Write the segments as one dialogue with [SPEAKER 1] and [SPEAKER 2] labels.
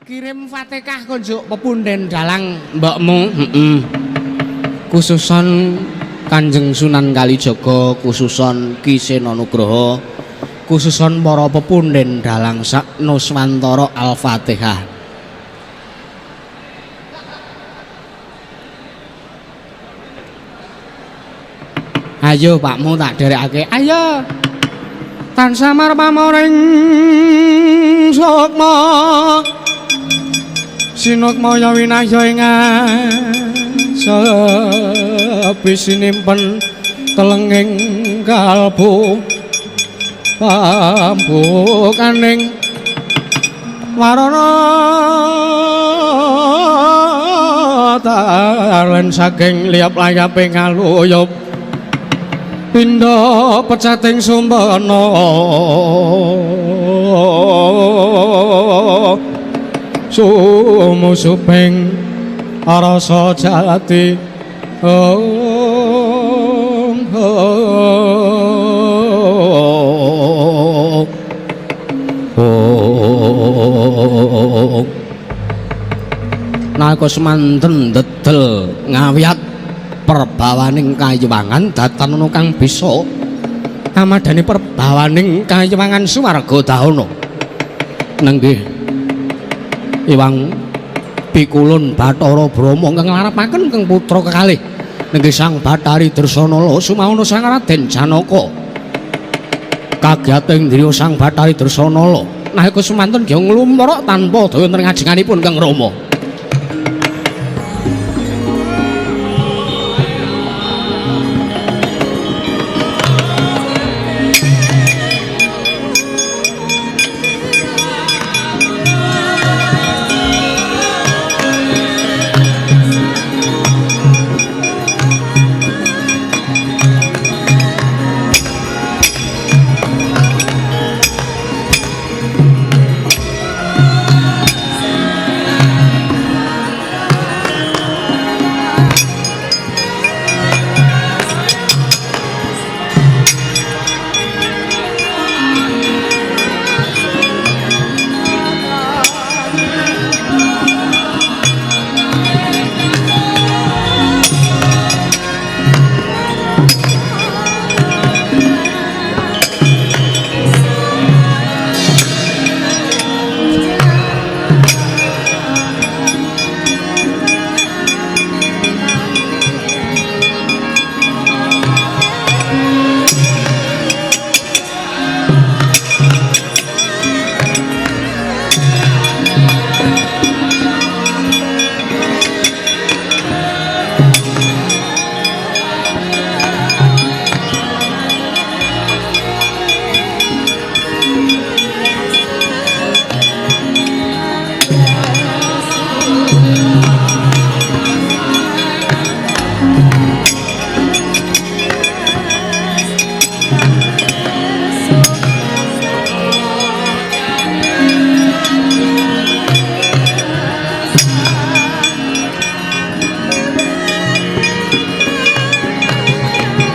[SPEAKER 1] Kirim Fatihah konjuk pepunden dalang mbokmu. Khususon Kanjeng Sunan Kalijaga, khususon Ki Sena Nugraha, khususon para pepunden dalang sak Nuswantara Al-Fatihah. Ayo pakmu tak derekake. Ayo. Tansah marpamoring sukma sinukmaya winaya ing sepi sinimpen telenging kalbu pambukaning warana talen saking liap-layaping aluyup pindha pecating sumbana sumusuping rasa jati nalika semanten dedel ngawiyat perbawaning kayiwangan datan kang bisa amadane perbawaning kayiwangan swarga dahana nenggih Iwang Pikulun Bathara Brama kang nglarepaken kang putra kekalih nenggih Sang Bathari Dresanala sumawana Sang Raden Janaka kagiyating driya Sang Bathari Dresanala nalika semanten ya nglumruk tanpa daya wonten ngajenganipun Kang Rama.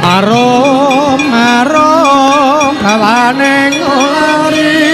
[SPEAKER 1] Arom bawaning lari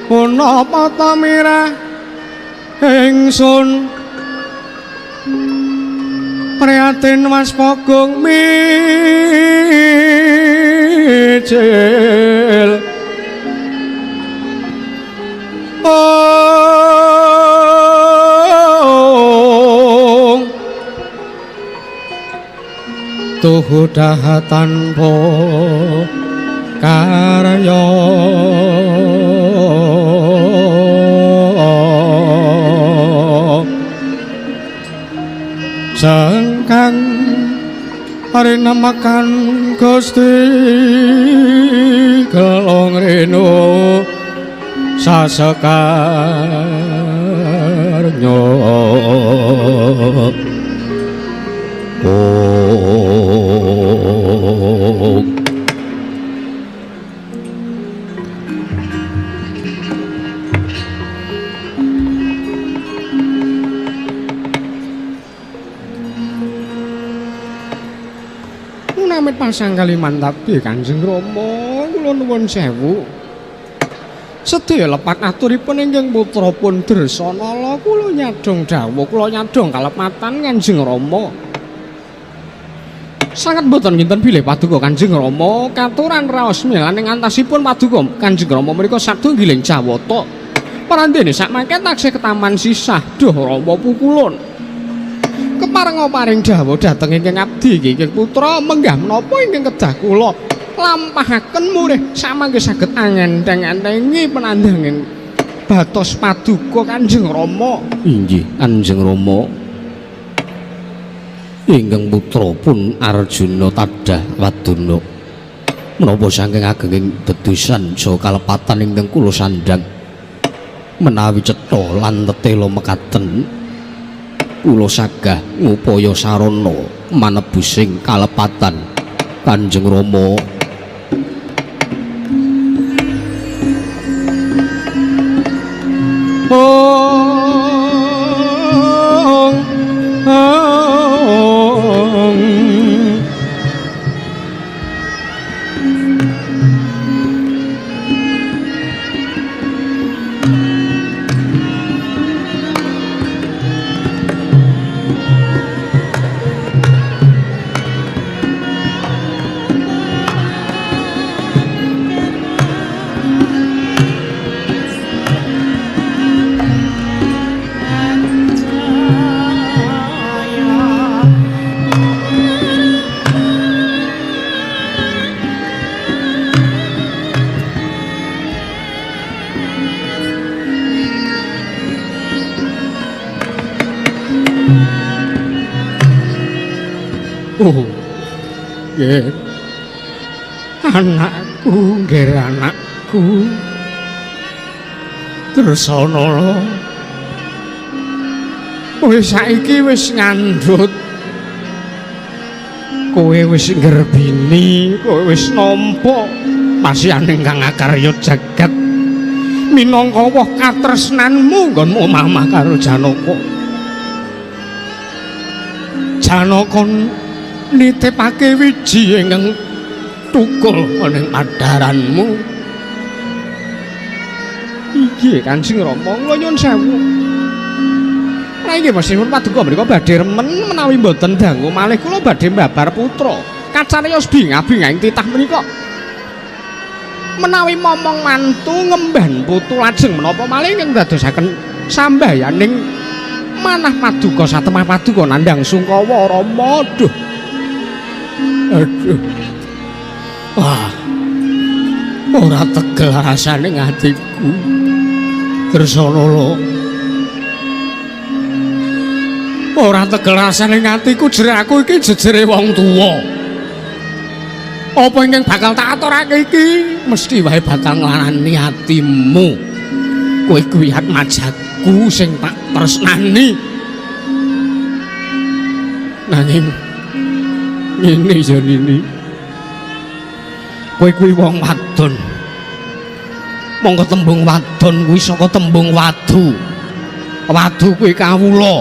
[SPEAKER 1] punapa tamirah ingsun prihatin Mas Pogong micil tuhu dahatan po karya sangkang parinamakan Gusti Gelong Reno sasekarnya Namit pasang kali mantapi Kanjeng Rama kula nuwun sewu sedaya lepat aturipun ingkang putrapun Dresanala kula nyadong dawuh kula nyadong kalepatan Kanjeng Rama sangat boten kinten bilih paduka Kanjeng Rama katuran raos milaning antasipun paduka Kanjeng Rama menika satunggiling jawata parandene sakmangke taksih ketaman sisah duh Rama pukulun keparenga paring dawuh dhateng ingkang abdi ingkang putra menggah menapa ingkang kedah kula lampahaken murih samangke saged angendheng-endhengi penandhanging batos paduka Kanjeng Rama. Inggih Kanjeng Rama. Ingkang putra pun Arjuna tadah waduna. Menapa saking agenging dedusan saha kalepatan ingkang kula sandhang menawi cetha lan tetela mekaten kula sagah ngupaya sarana manebusing kalepatan Kanjeng Rama. Nggih. Anakku, nggih anakku. Dresanala. Kowe saiki wis ngandhut. Kowe wis nggerbini, kowe wis nampa pasyaning kang akarya jagat. Minangka woh katresnanmu nggonmu mamah karo Janaka. Janaka nitipake wiji ingkang tukul ning padharanmu. Iki Kanjeng Rama kula nyuwun sewu. Lah iki mestipun paduka mriku badhe remen menawi mboten dangu malih kula badhe mbabar putra. Kacariyos bingah-bingah ing titah menika. Menawi momong mantu ngemban putu lajeng menapa malih ingkang dadosaken sambayaning manah paduka satemah paduka nandhang sungkawa Rama. Aduh. Wah. Ora tegel rasane ing atiku. Dresanala. Ora tegel rasane ing atiku jere aku iki jejere wong tuwa. Apa ingkang bakal tak aturake iki mesti wae bakal nglarani atimu. Kowe kuwi atmajaku sing tak tresnani. Nanging ngene ya ini. Kowe kuwi wong wadon. Monggo tembung wadon kuwi saka tembung wadu. Wadu kuwi kawula.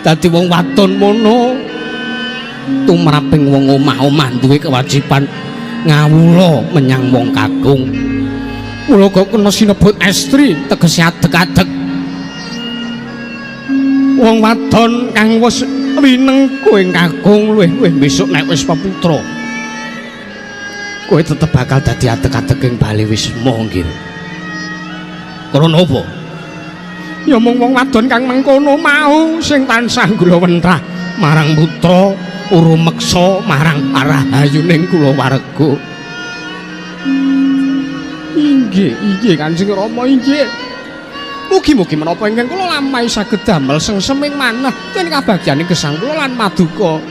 [SPEAKER 1] Dadi wong wadon mono tumraping wong omah-omah duwe kewajiban ngawula menyang wong kakung. Mula kok kena sinebut estri tegese adeg-adeg. Wong wadon kang wis winengku ing kakung luwih besok nek wis peputra. Kowe tetep bakal dadi adeg-adeg ing Bali Wisma nggih. Krana apa? Ya mung wong wadon kang mengkono mau sing tansah nglawentrah marang putra urumeksa marang parahayuning kulawarga. Inggih Kanjeng Rama inggih. Mugi-mugi menapa ingkang kula lampahi saged damel sengseming manah ten kabagyaning gesang kula lan Paduka.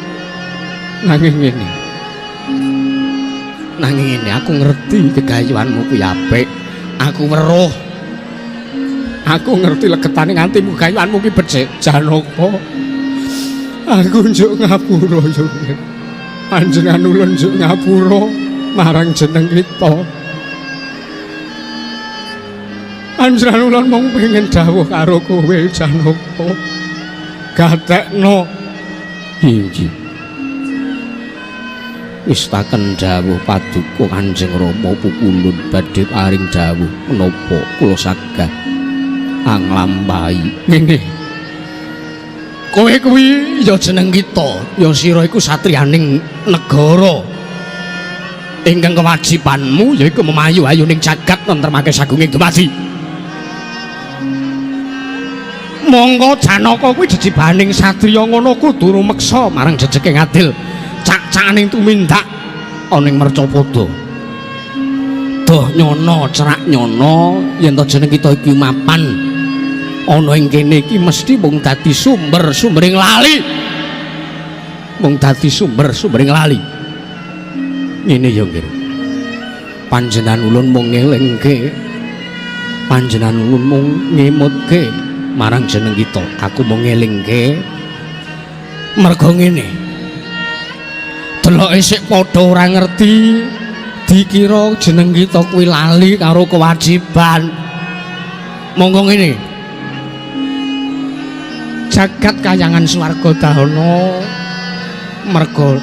[SPEAKER 1] Nanging ngene aku ngerti gegayuhanmu kuwi apik. Aku weruh. Aku ngerti legetane ngantimu gegayuhanmu kuwi becik Janaka. Aku njuk ngapura yo. Panjenengan ulun njuk ngapura marang jeneng kita. Panjenengan ulun mung pengen dawuh karo kowe Janaka. Gatekno. Inggih. Wis taken dawuh Paduka Kanjeng Rama pukulun badhe paring dawuh menapa kula saged anglampahi. Ngene. Kowe kuwi ya jeneng kita, ya sira iku satriyaning negara. Ingkang kewajibanmu yaiku memayu-ayuning jagat nentremake sagunging dumadi. Monggo Janaka kuwi jejibaning satriya ngono kudu rumeksa marang jejeking adil. Cak-cakaning tumindak ana ing Mercapada. Doh nyono cerak nyono yen to jeneng kita iki mapan ana ing kene iki mesti mung dadi sumber-sumbering lali. Mung dadi sumber-sumbering lali. Ngene ya nggih. Panjenengan ulun mung ngelingke. Panjenengan ulun mung ngemutke marang jeneng kita. Aku mung ngelingke merga ngene. Deloke sik padha ora ngerti dikira jeneng kita kuwi lali karo kewajiban. Monggo ngene. Jagat kayangan swarga dahana merga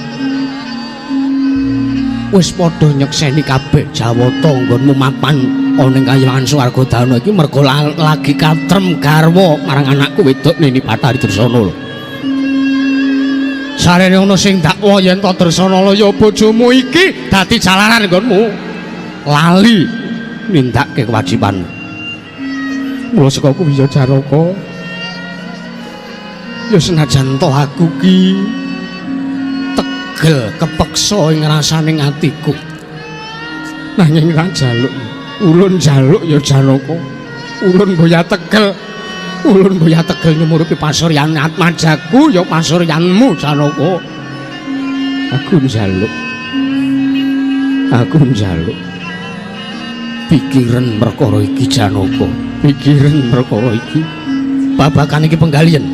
[SPEAKER 1] wis padha nyekseni kabeh Jawata nggonmu mapan ana ing kayangan swarga dahana iki merga lagi katrem garwa marang anakku wedok Nini Bathari Dursana lho. Sarene ana sing dakwa yen to Dursana ya bojomu iki dadi jalaran nggonmu lali nindakke kewajiban. Mula saka kuwi ya Janaka. Ya senajan to aku ki tegel kepeksa ing rasaning atiku. Nanging ra njaluk. Ulun njaluk ya Janaka. Ulun boya tegel. Ulun boya tegel nyumurupi pasuryan atmajaku ya pasuryanmu Janaka. Aku njaluk. Aku njaluk. Pikiran perkara iki Janaka. Pikiran perkara iki. Babakan iki penggalian.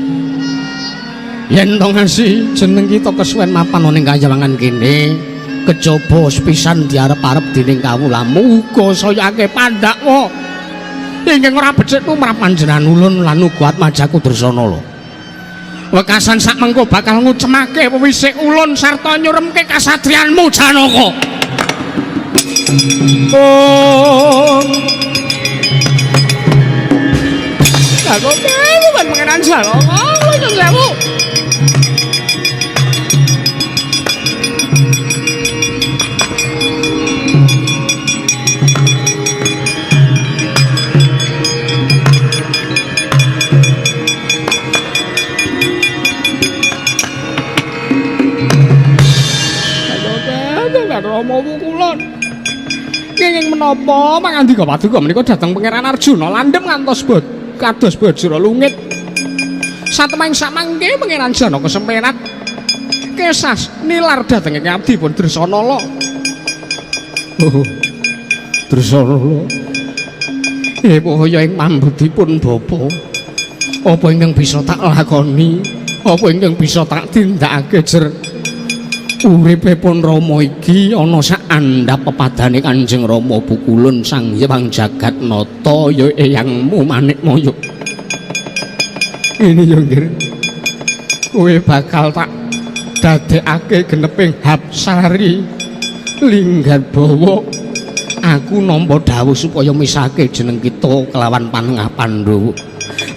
[SPEAKER 1] Yen to ngasi jeneng kita kesuwen mapan ning kayangan kene kejaba sepisan diarep-arep dening kawulamu uga saya akeh pandhakwa ingkang ora becik tumrap panjenengan ulun lan uga atmajaku Dursana lho. Wekasan sak mengko bakal ngucemake pewisik ulun sarta nyuremke kasatriyanmu Janaka. Oh. Aku bukan pangeran Janaka, nyuwun sewu. Rama pukulun. Kenging menapa mangandika Paduka menika dhateng Pangeran Arjuna landhem ngantos kados Bajra Lungit. Satemahing samangke Pangeran Janaka semperat kesas nilar dhateng ing abdipun Dresanala. Oh. Dresanala. Wahya ing pambudipun Bapa. Apa ingkang bisa tak lakoni? Apa ingkang bisa tak tindakake jer uripipun Rama iki ana sak andhap pepadane Kanjeng Rama pukulun Sang Hyang Jagatnata ya eyangmu Manikmaya. Ini yo nggih. Kowe bakal tak dadekake geneping Hapsari Linggarbawa. Aku nampa dawuh supaya misahke jeneng kita kelawan Panengah Pandhawa.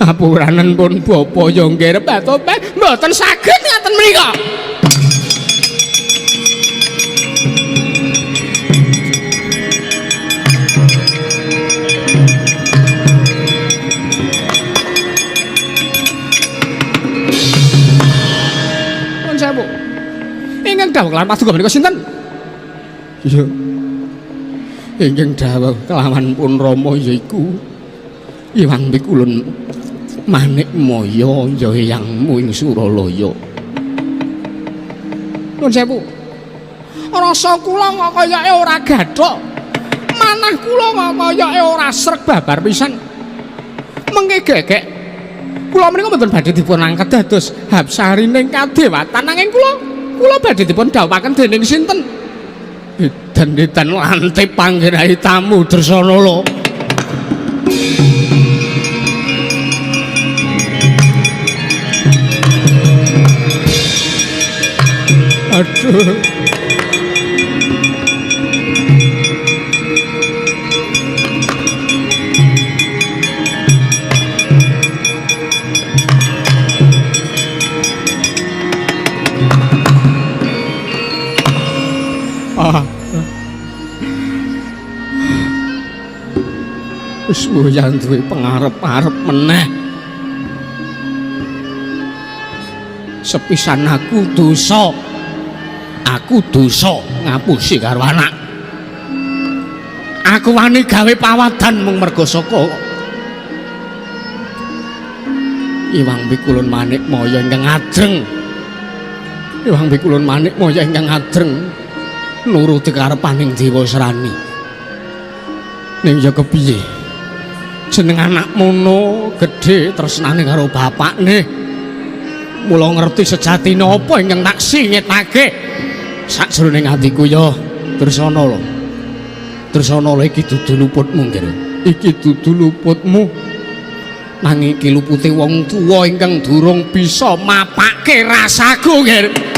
[SPEAKER 1] Apuranen pun Bapa ya nggih batope mboten saged ngaten menika. Ingkang dawuh kelawan Paduka menika sinten? Iya. ingkang dawuh kelawan pun Rama yaiku Iwang Pikulun Manik Maya ya eyangmu ing Suralaya. Nuwun sewu. Rasa kula kok kayake ora gathok. Manah kula kok kayake ora sreg babar pisan. Mengke gegek kula menika mboten badhe dipun angkat dados habsarining kadewatan nanging kula badhe dipun dhawuhaken dening sinten? Edan-edan lantip panggirahi tamu Dresanala. Aduh. Wis mboyan duwe pangarep-arep meneh. Sepisan aku dosa ngapusi karo anak. Aku wani gawe pawadan mung merga saka Iwang Pikulun Manik Maya ingkang ajeng. Iwang Pikulun Manik Maya ingkang ajeng nuruti karepaning Dewa Srani. Ning ya kepiye? Jeneng anak mono gedhe tresnane karo bapakne. Mula ngerti sejatine apa ingkang tak singitake sakjroning atiku ya Dresanala. Dresanala iki dudu luputmu, Nggih. Iki dudu luputmu. Nanging iki lupute wong tuwa ingkang durung bisa mapake rasaku, Nggih.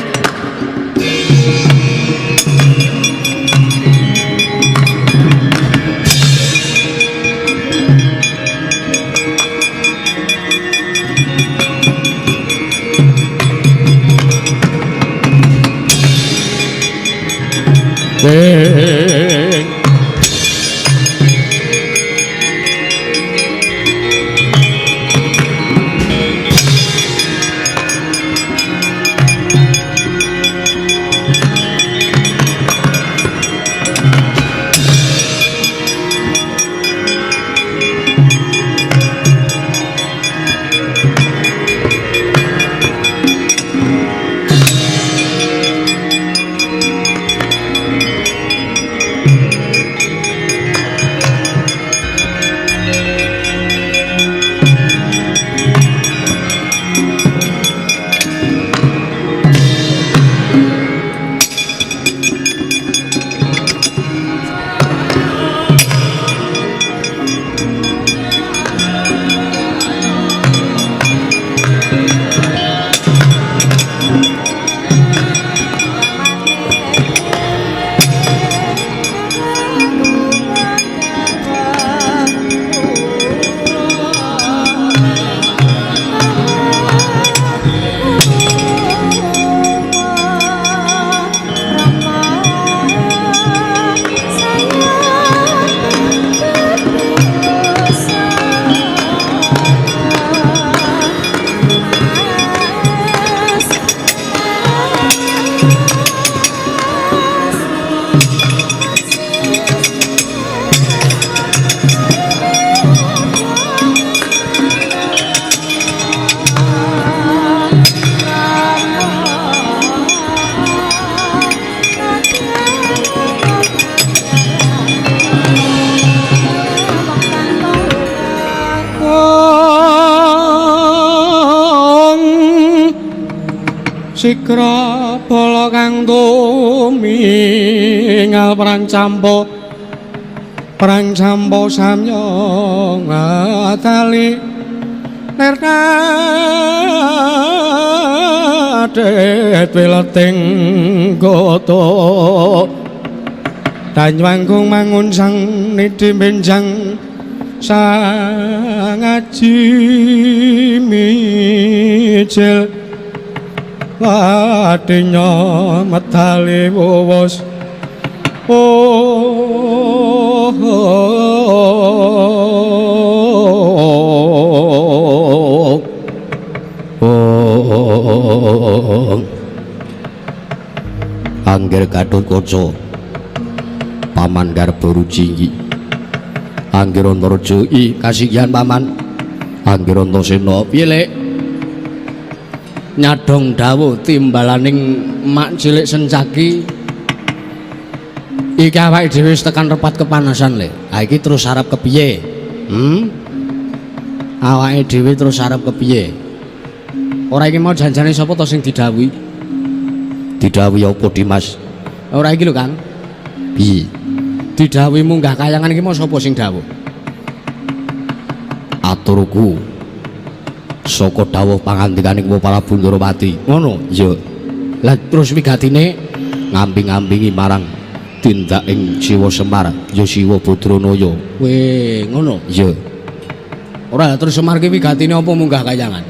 [SPEAKER 1] Sikra bala kang tumingal perang campo samyong atali nerkadet weleting goto danywanggung mangun sang nidi benjang sang aji mijil Wadinya medali wos
[SPEAKER 2] Angger Gatotkaca paman garep Baruji Anggirantarja kasihan paman Anggirantasena piye lek nyadong dawuh timbalaning mak cilik Sencaki iki awake dhewe wis tekan repat kepanasan le ha iki terus arep kepiye awake dhewe terus arep kepiye ora iki mau janjane sapa to sing didhawuhi apa Dimas ora iki lho Kang piye didhawuhi munggah kayangan iki mau sapa sing dawuh aturku saka dawuh pangandikaning Prabu Ndrawati ngono iya lah terus wigatine ngambi-ngambingi marang tindak ing Siwa Semar ya Siwa Badranaya weh ngono iya ora terus Semar ki wigatine apa munggah kayangan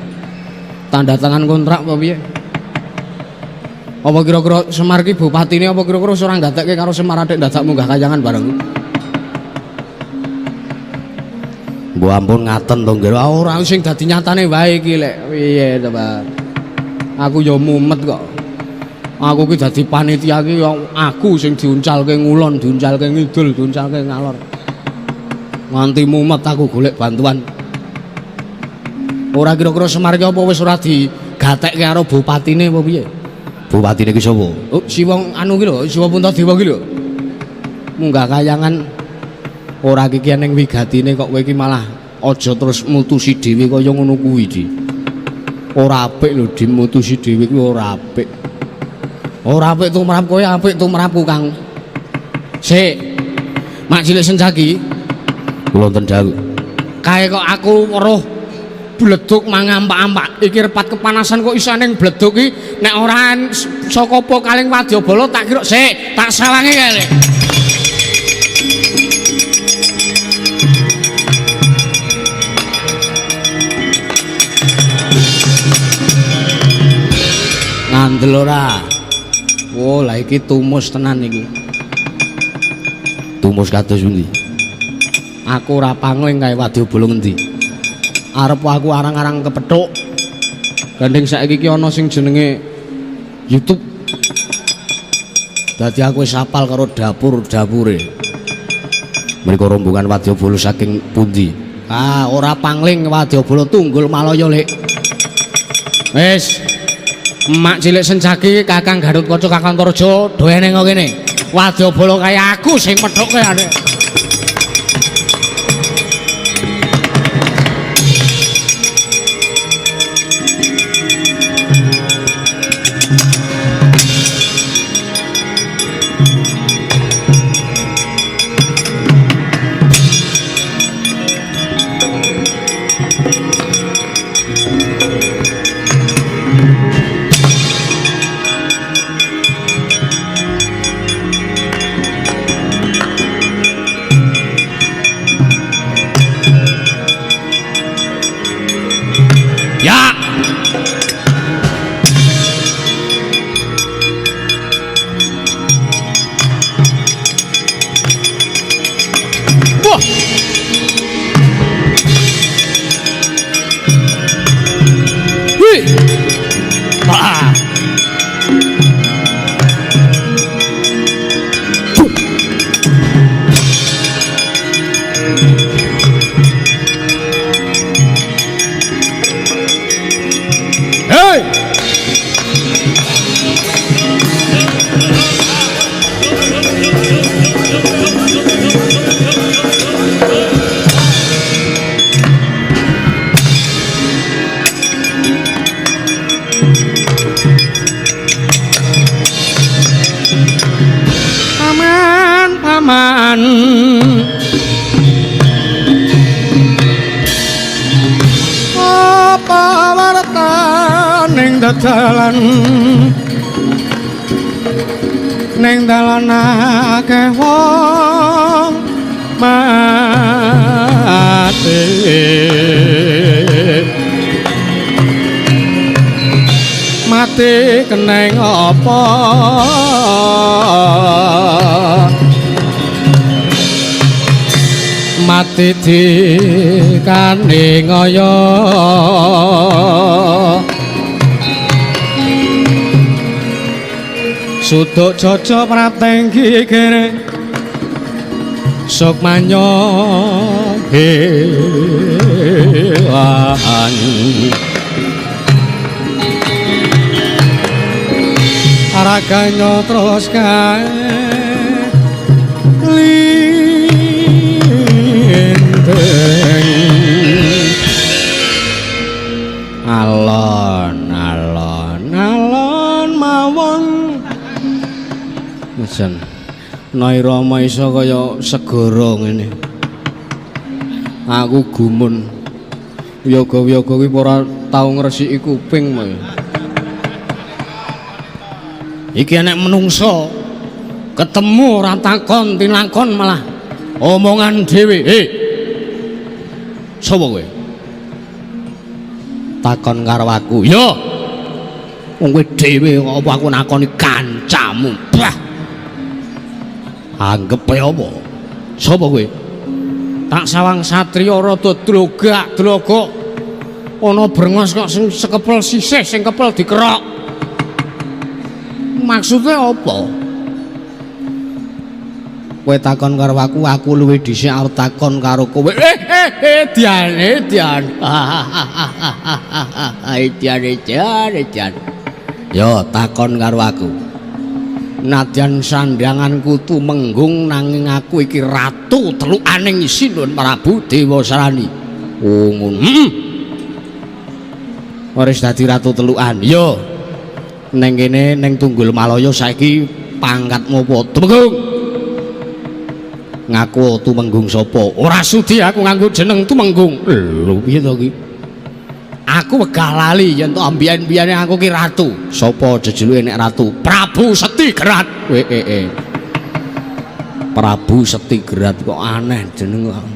[SPEAKER 2] tanda tangan kontrak apa piye apa kira-kira Semar ki bupatine apa kira-kira ora ngatekke karo Semar atik dadak munggah kayangan bareng mbok ampun ngaten to nggih ora sing dadi nyatane wae iki lek piye to Pak aku ya mumet kok aku ki dadi panitia ki aku sing diuncalke ngulon diuncalke ngidul diuncalke ngalor nganti mumet aku golek bantuan ora kira-kira Semar ki apa wis ora digatekke karo bupatine apa piye bupatine ki sapa oh Siwa anu ki lho Siwa Puntadewa ki lho munggah kayangan ora iki ning wigatine kok kowe iki malah aja terus mutusi dhewe kaya ngono kuwi Di ora apik lho dimutusi dhewe kuwi ora apik tumrap kowe apik tumrapku Kang sik mak cilik Sencaki kula wonten dawuh kae kok aku weruh bleduk mangampak-ampak iki repat kepanasan kok isa ning bleduk iki nek ora saka apa kaling wadyabala tak kira sik tak sawangi kae ngandel ora oh lah iki tumus tenan iki tumus kados pundi aku ora pangling kae wadyabala ngendi arep aku arang-arang kepethuk gandeng saiki iki ana sing jenenge YouTube dadi aku wis hafal karo dapur-dapure mriku rombongan wadyabala saking pundi ora pangling wadyabala Tunggul Malaya lek wis mak cilik Sencaki Kakang Gatotkaca Kakang Antarja doene kok kene wadyabala kaya aku sing methuke ane paman apa warta ning dadalan ning dalan akeh wong mati mati keneng apa mati dikane ngaya suduk jojo pratenggi kene sok manyo hewan araganyo terus kae linteng alon mawon Jan Nyai Rama iso kaya segara ngene aku gumun yoga-yoga kuwi ora tau ngresiki kuping mah iki enek menungso ketemu ora takon tinakon malah omongan dhewe sapa kowe takon karo aku yo wong kowe dhewe apa aku nakoni kancamu bah anggep apa sapa kowe tak sawang satriya rada drogak ana brengos kok sing sekepel sisih sing kepel dikerok maksudnya apa kowe takon karo aku luwih dhisik arep takon karo kowe Dian yo takon karo aku nadyan sandhanganku tumenggung nanging aku iki ratu telukaning Sinun Prabu Dewa Sarani oh ngono wis dadi ratu telukan yo neng kene neng Tunggul Malaya saiki pangkatmu apa tumenggung ngaku tumenggung sapa ora sudi aku nganggo jeneng tumenggung lho piye to iki aku wegah lali yen to ambiyen-ambiyane aku ki ratu sapa jejuluke nek ratu Prabu Setigrat Prabu Setigrat kok aneh jeneng kok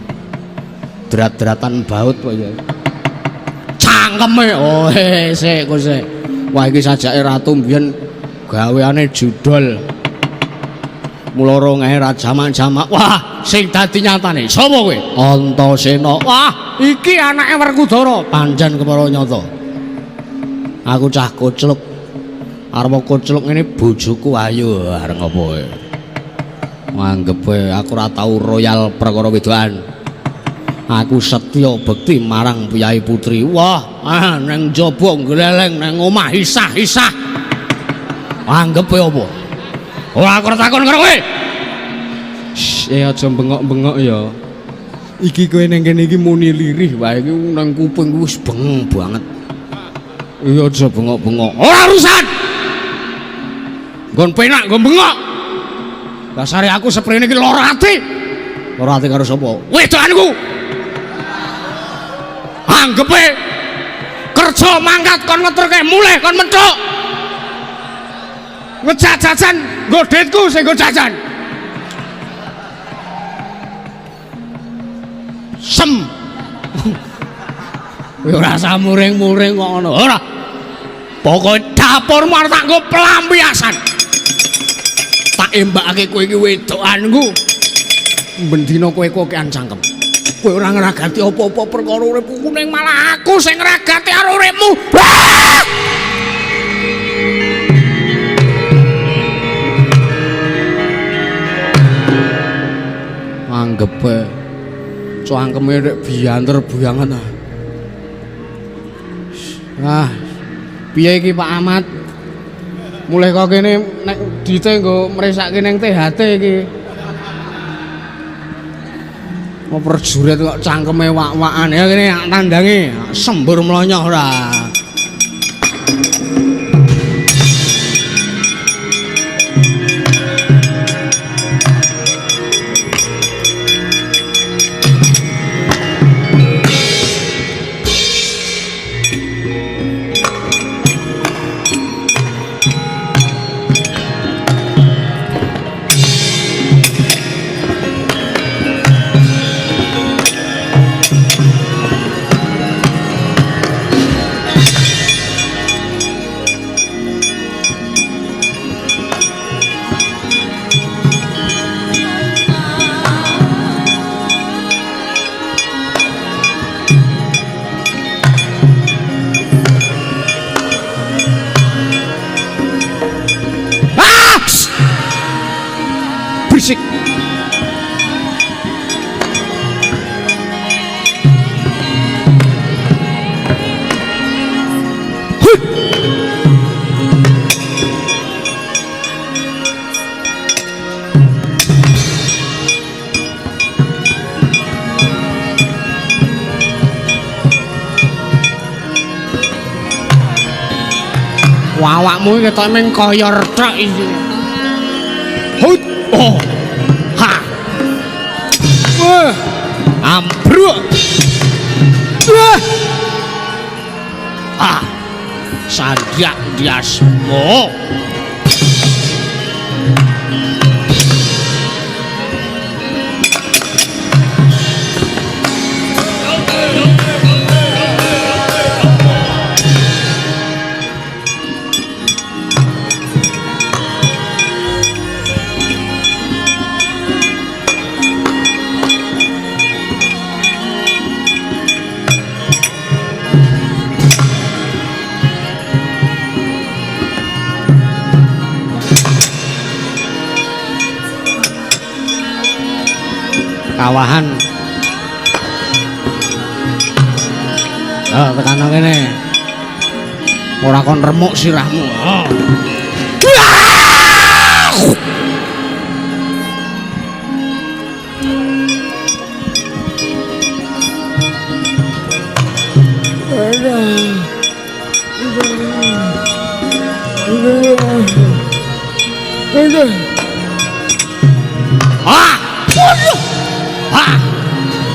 [SPEAKER 2] drat-dratan baut kok ya cangkeme oh sik wah iki sajake ratu mbiyen gaweane judol muloro ngae jaman-jaman wah sing dadi nyatane sapa kowe Antasena wah iki anake Werkudara pancen kepara nyata aku cah kocluk arep kocluk ngene bojoku ayo areng apa kowe anggep aku ora tau royal perkara wedoan aku setya bekti marang Piyai Putri wah nang jaba gleleng nang omah isah-isah anggep apa ora aku takon karo kowe aja bengok-bengok ya iki kowe ning kene iki muni lirih wae iki nang kuping wis bengeng banget iya aja bengok-bengok ora urusan nggon penak nggon bengok dasare aku seprene iki lara ati karo sapa wedoanku anggepe kerja mangkat kon ngeterke mulih kon menthuk ngejajajan nggo ditku sing nggo jajan sem ora usah muring-muring kok ngono ora pokoke dapurmu arep tak nggo pelampiasan tak embakake kowe iki wedokanku bendina kowe kokean cangkem kowe ora ngragati apa-apa perkara uripku ning malah aku sing ngragati karo uripmu anggepe cangkeme nek bianter buyangan piye iki Pak Ahmad mulih kok kene nek dite nggo mresake ning THT iki mau prajurit kok cangkeme wak-wakan ya kene tandange sembur mlonyoh ora awakmu ketok meng koyor tok iki. Hut. Oh. Ha. Wah. Ambruk. Wah. Ah. Sandak diasmo. Kawahan. Tekan kene. Ora kon remuk sirahmu.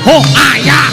[SPEAKER 2] Oh ayah,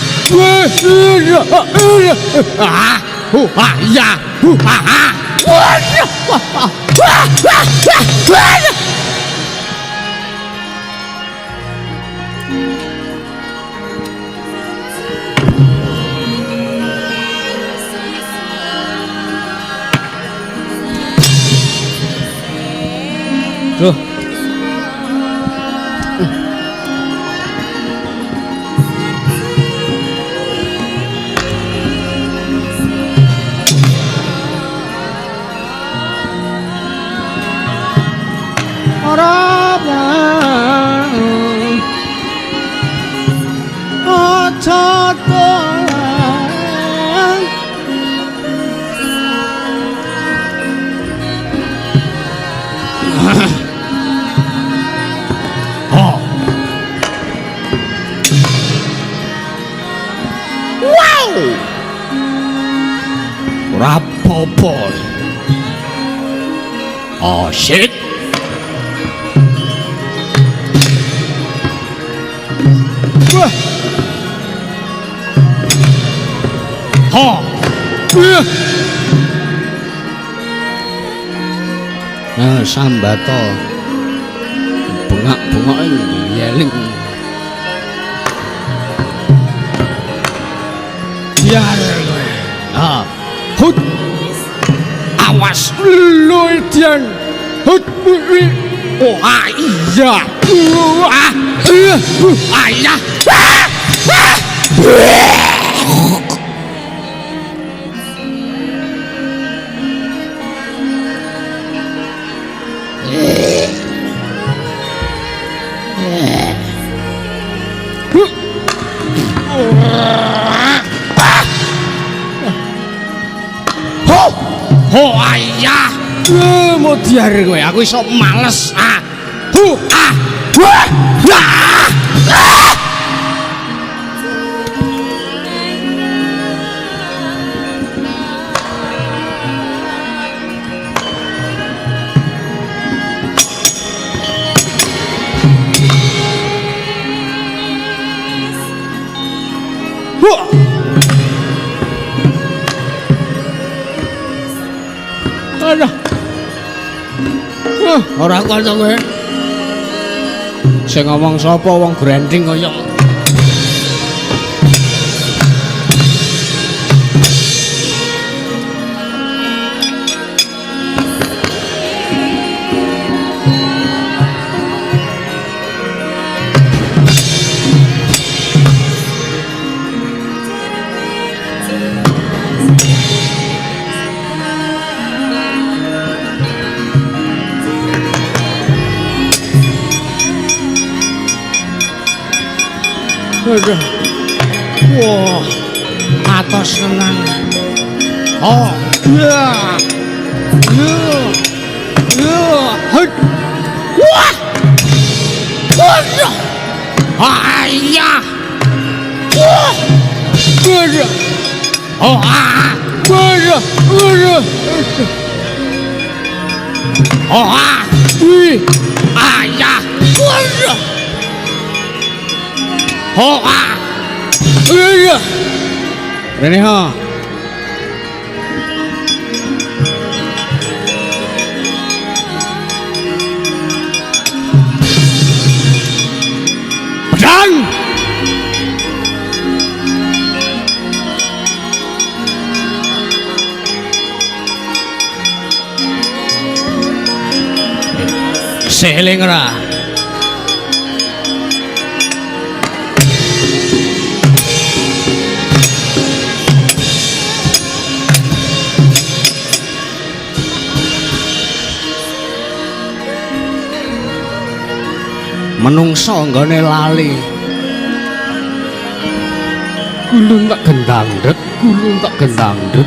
[SPEAKER 2] Rapopo. Oh shit. Wah. Oh. Nah, sambato. Bengak-bengak yeling. Biar gue. Ah. Hut. Awas lu Dian. Hut. Oh iya. Ayah. Oh ayah, mau diare gue, aku iso males ah, wah, ora kanca kowe. Sing ngomong sapa wong granding kaya. Wah, atos tenan. Oh, ya. Wah. Ayah. Wah. Oh, Oh ah. Wih. Ayah. Waduh. Oh ah. Iya. Rene ha. Pedang. Seling ora. Menungso nggone lali.
[SPEAKER 1] Kulun tak gendang det, kulun tak gendang det.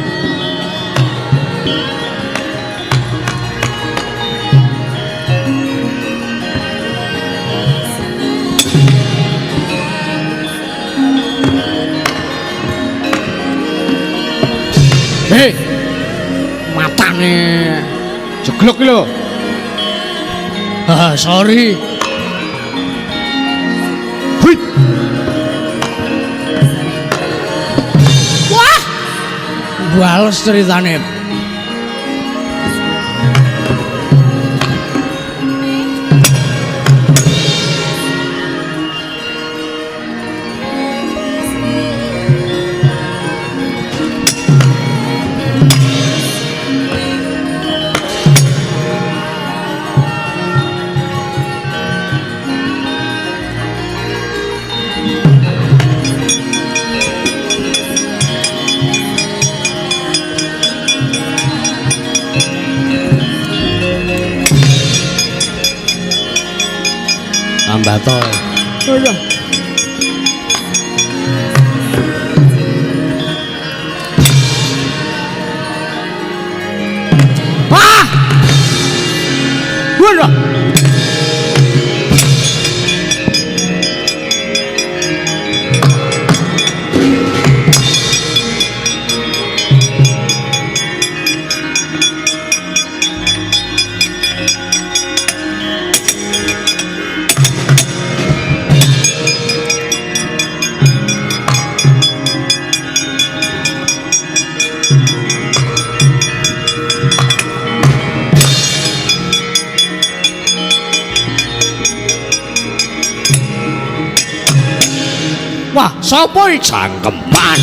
[SPEAKER 2] Hei, matane
[SPEAKER 1] Jeglok lho.
[SPEAKER 2] sorry.
[SPEAKER 1] Hui.
[SPEAKER 2] Wah, bales ceritane. Ambato.
[SPEAKER 1] Iya.
[SPEAKER 2] Ah!
[SPEAKER 1] Waduh.
[SPEAKER 2] Wah, sapa iki cangkeman?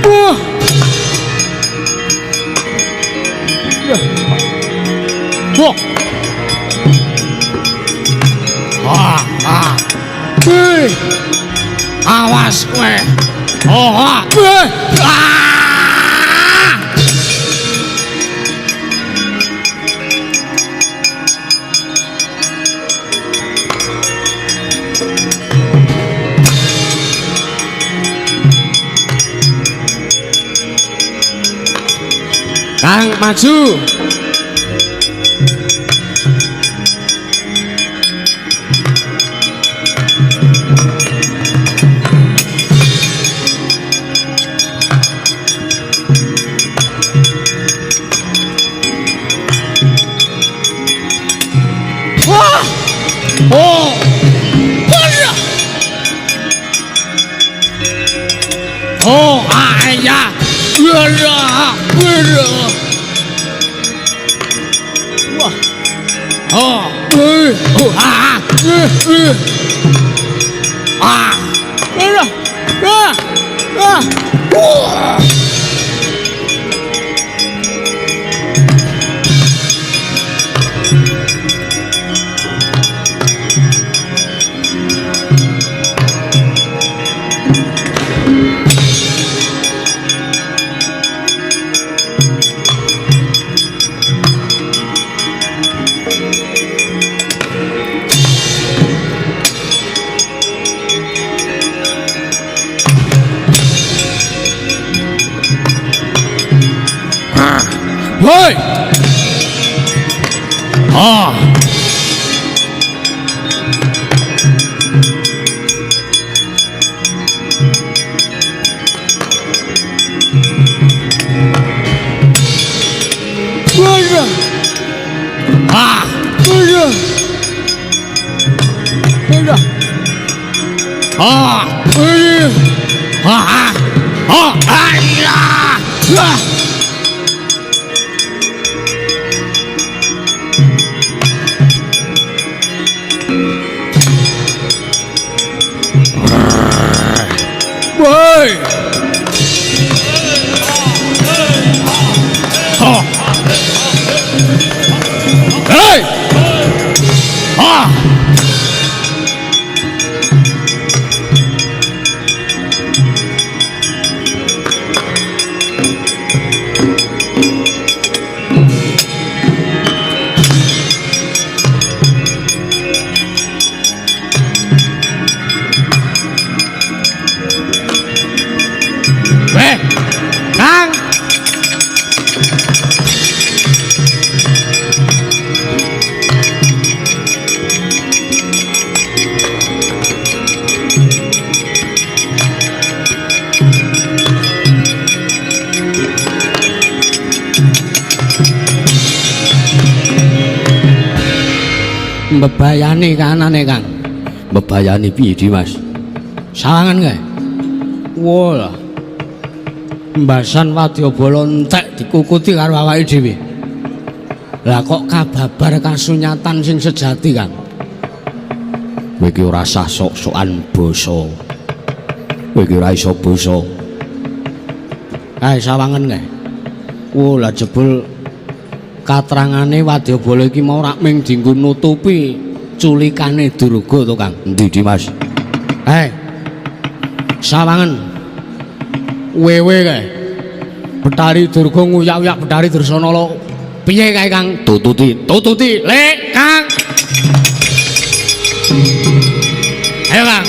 [SPEAKER 1] Wah. Ya. Wah.
[SPEAKER 2] Wih. Awas kowe. Oh, wih. Ah!
[SPEAKER 1] Kang maju.
[SPEAKER 2] Wah! Oh! Waduh! Oh, ayah! Waduh! Waduh! Wah! Oh! Oh! Ah! Ah!
[SPEAKER 1] Waduh. Ah. Ah.
[SPEAKER 2] Wah! Woi! Ah! Ah! Iya. Iya. Ah! Iya. Ah! Ah! Ah! Iya. Ah! Woi! Oh! Hey! Ah! Weh, Kang. Bebayani kanane, Kang. Bebayani piye, Dimas? Sawangan kae. Wah. Mbasan Wadyabala entek dikukuti karo awake dhewe. Lah kok kababar kasunyatan sing sejati, Kang? Kowe iki ora sah sok-sokan basa. Kowe iki ora iso basa. Kae sawangen kae. Wo lah jebul katerangane Wadyabala iki mau rak ming dienggo nutupi culikane Durga to, Kang. Endi, Dimas? Sawangen. Wewe kae. Betari Durga nguyak-uyak Betari Dursanala. Piye kae, Kang? Tututi, Lek, Kang. Ayo, Kang.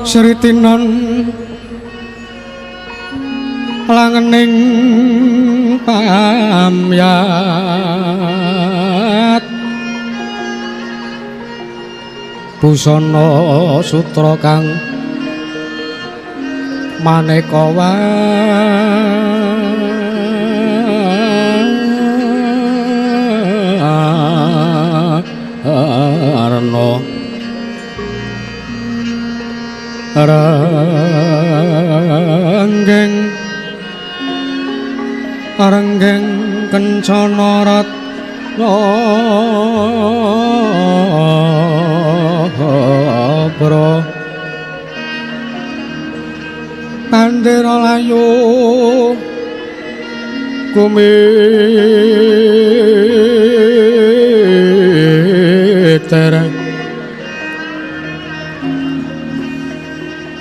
[SPEAKER 2] Sritinon langening pamyat busana sutra kang maneka warna Arenggeng kencana ratna bra pandera layu kumiter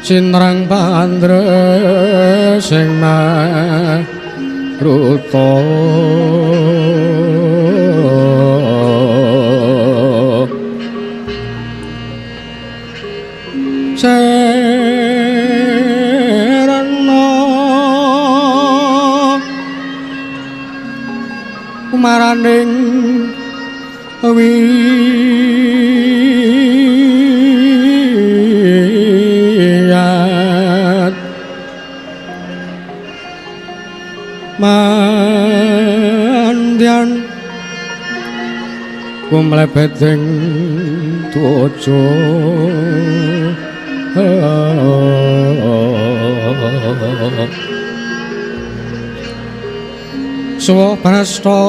[SPEAKER 2] Cinrang pandra sing maruta seran pangaraning wiyat mandyan kumlebeting tujo suwa prasta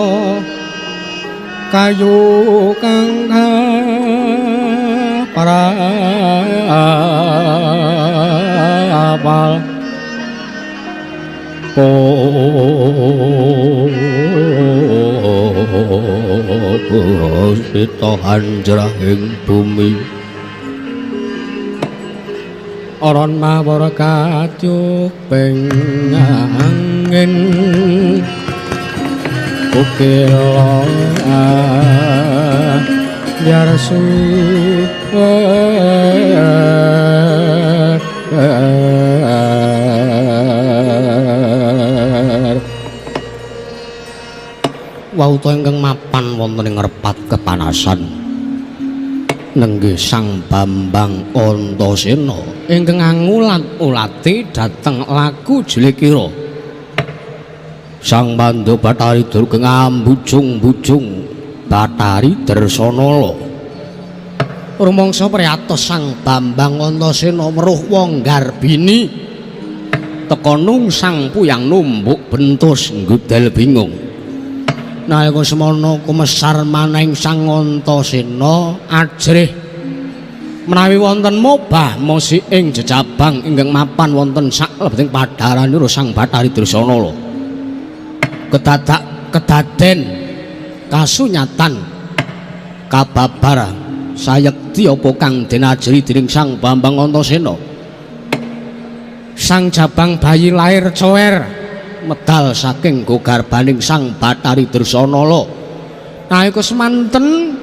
[SPEAKER 2] kayu kang parapal sita anjrahing bumi aran mawara katyuk pengangin ukira biar wauta ingkang mapan wonten ing ngrepat kepanasan nenggih Sang Bambang Antasena ingkang angulat-ulati dhateng laku Jilekira Sang Pandhu Bathari Durga ngambujung-bujung Bathari Darsanala rumangsa priyatos Sang Bambang Antasena weruh wong Garbini teka nungsang puyang numbuk bentus nggudal bingung nalika semana kumesar maneng Sang Antasena ajrih menawi wonten mobah mosi ing jejabang ingkang mapan wonten saklebeting padharanipun Sang Bathari Darsanala kedaden kasunyatan kababar sayekti apa kang den ajri dening Sang Bambang Antasena sang jabang bayi lair cower medal saking gogarbaning Sang Bathari Darsanala nalika semanten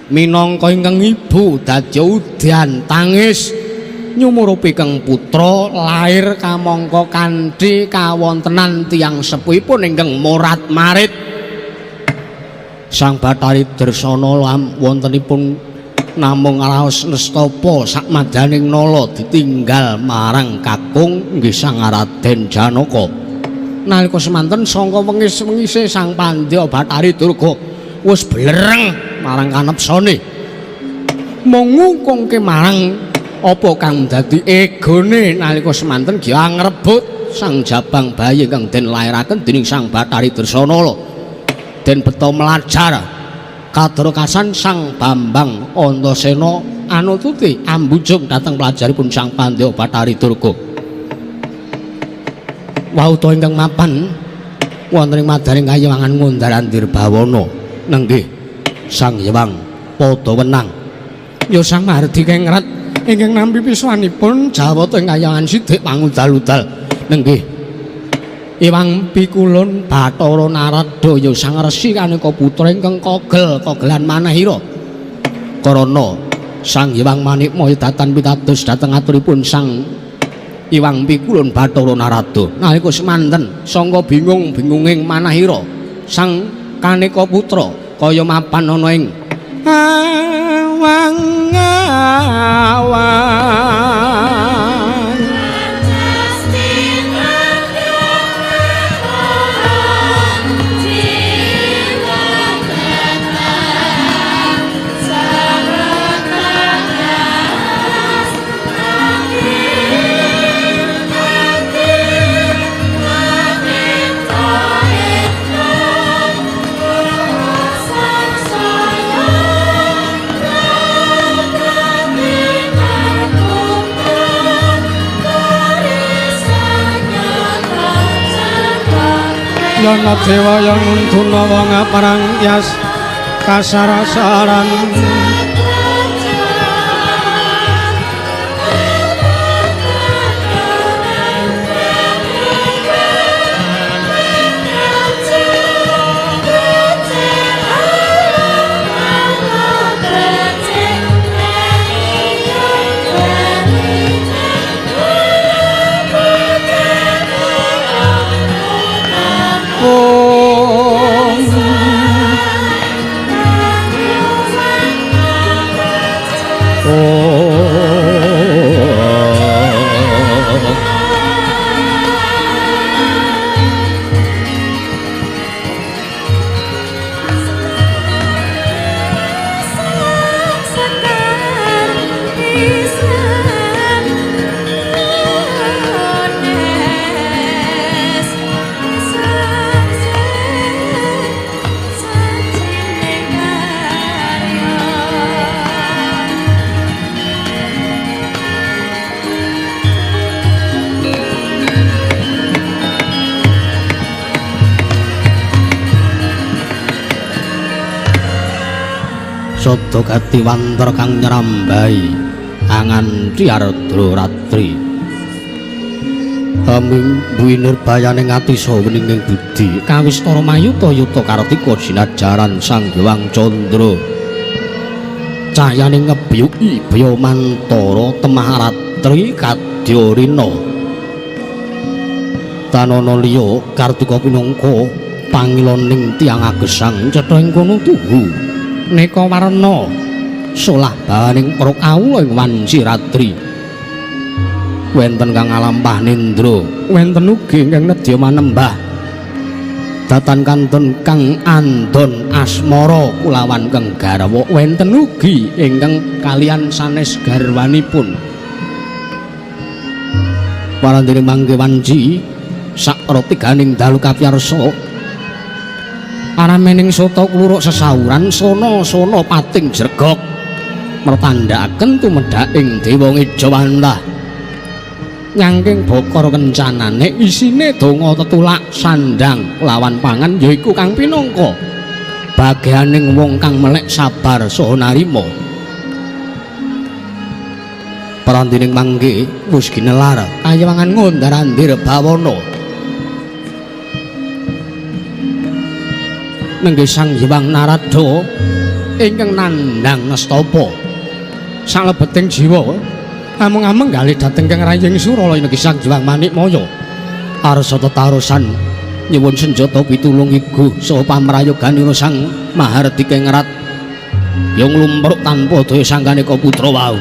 [SPEAKER 2] minangka ingkang ibu dadi udyan tangis nyumurupi kang putra lair kamangka kanthi kawontenan tiyang sepuhipun ingkang morat-marit Sang Bathari Darsanala wontenipun namung raos nestapa sakmadaning nala ditinggal marang kakung nggih Sang Raden Janaka nalika semanten sangka wengis-wengise Sang Pandya Bathari Durga wis blereng marang kanepsane mung ngungkungke marang apa kang dadi egone nalika semanten dia ngrebut sang jabang bayi kang den lairaken dening Sang Bathari Darsanala den beto melajar kadrokasan Sang Bambang Antasena anututi ambujung dhateng pelajaripun Sang Pandya Bathari Durga wauta ingkang mapan wonten ing madaning kayangan ngundaran Dirbawana nenggih Sang Hyang padha wenang ya Sang Mahardi kengrat ingkang nampi piswanipun jawata ing kayangan Sidik pangudal-udal nenggih Iwang Pikulun Bathara Narada ya Sang Resi kanika putra ingkang kogel-kogelan manahira karana Sang Hyang Manikmaya datan pitados dhateng aturipun Sang Iwang Pikulun Bathara Narada nalika semanten sangka bingung-bingunging manahira Sang kanika putra kaya mapan ana ing awang Yana dewa yang nuntuna wong parang tias kasarasaran Sada gati wanter kang nyrambai angan Triardra Ratri aming buwi nirbayaning ati saha weninging budi kawistara mayuta yuta kartika sinajaran Sang Hyang Candra cahyaning ngebyuki baya mantara temah ratri kadya rina tanana liya kartika pinangka pangiloning tiyang agesang cetha ing kono tuhu neka warna solah bawaning para kawula ing wanci ratri wenten kang ngalampah nindra wenten ugi ingkang nedya manembah datan kantun kang andon asmara kulawan kang garwa wenten ugi ingkang kalian sanes garwanipun parandene mangke wanci sak retiganing dalu kapiyarsa aramening soto kluruk sesauran sono pating jregok mertandhaken tumedhaking dewa ngejawantah nyangking bokor kencanane isine donga tetulak sandang lawan pangan yaiku kang pinangka bagianing wong kang melek sabar saha narima parandining mangke wis ginelar kayawangan ngondarandir bawana nenggih Sang Hyang Narada ingkang nandhang nastapa salebeting jiwa amung-amung galih dhateng Kang Rayeng Surala nenggih Sang Hyang Manikmaya arsa tetarusan nyuwun senjata pitulung igu saha pamrayoganira Sang Mahardika Ngrat yang lumpruk tanpa daya sangkane ka putra wau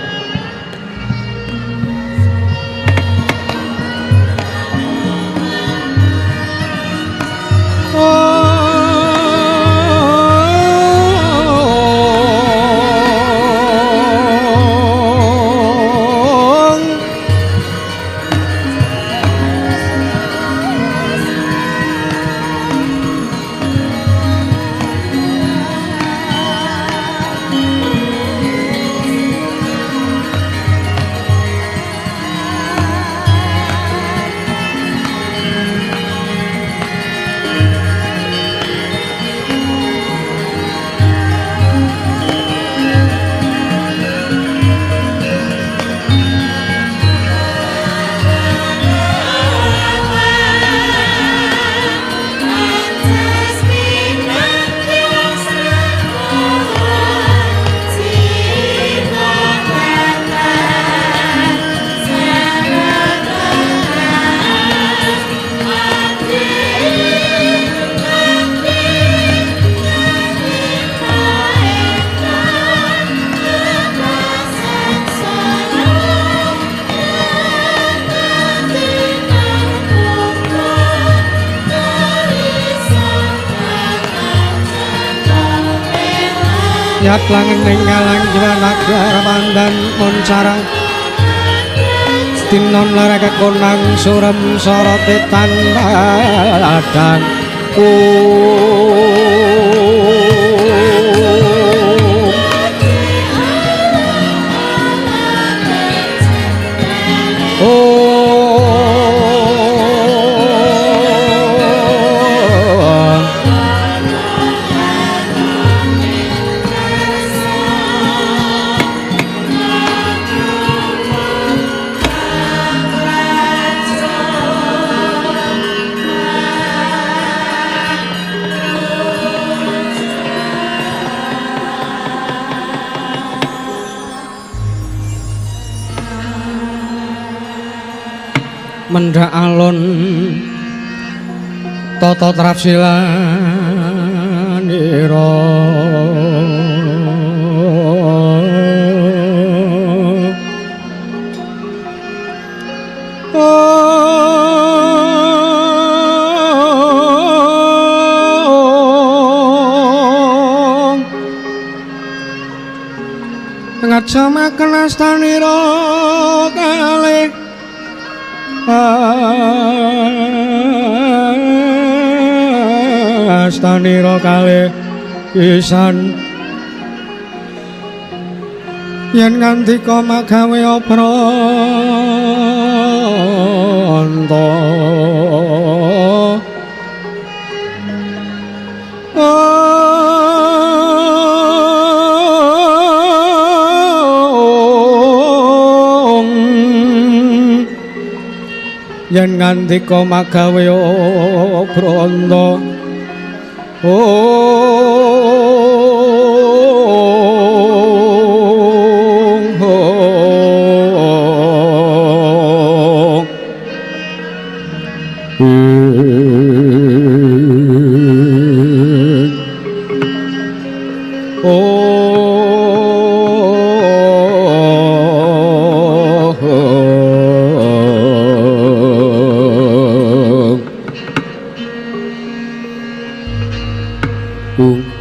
[SPEAKER 1] Yat langeng ninggalang jiwanagar mandan muncarang tinon lereke konang surem sorote tandadan mendak alon tata trapsilanira ngajamaken astanira kalih astanira kalih pisan yen ngandika magawe apranta yen ngandika magawe apranta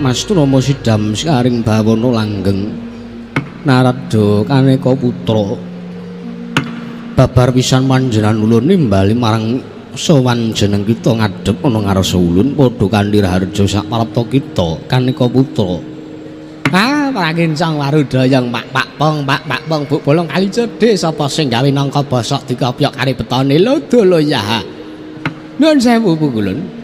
[SPEAKER 1] Mastu Rama Sidam saring bawana langgeng Narada kaneka putra babar pisan panjenengan ulun nimbali marang sowan jeneng kita ngadhep ana ngarsa ulun padha kanthi raharja sak parapta kita kaneka putra prakincang warudayang pak pong buk bolong kali cedhek sapa sing gawe nangka bosok dikopyok kari betone lodo loyah nuwun sewu pukulun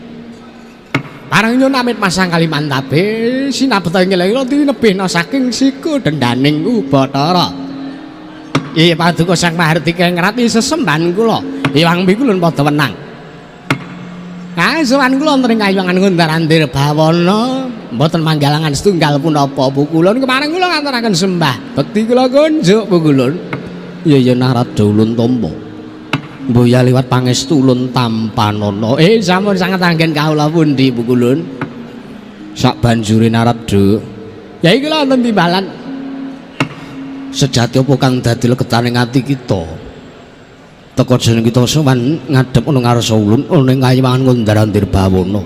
[SPEAKER 1] Parang nyon amit masang Kalimantabe sinabeta ngelira tinebihna saking siku dendaning Ubathara. Iya paduka Sang Mahardika ngrati sesembahan kula. Iwang mikulun padha wenang. Sowan kula wonten ing Kayuwangan Ngundarandir Bawana mboten manggalangan setunggal punapa pukulun kemareng kula ngaturaken sembah. Bekti kula kunjuk pukulun. Iya Narada ulun tampa. Mboya liwat pangestu ulun tampanana. Sampun sanget anggen kawula pundi pukulun? Sak banjure Narada. Ya iki lho wonten timbalan. Sejati apa kang dadi legetaning ati kita? Teka jeneng kita sowan ngadhep ana ngarsa ulun ana ing Kayuwangan Ngundarandir Bawana.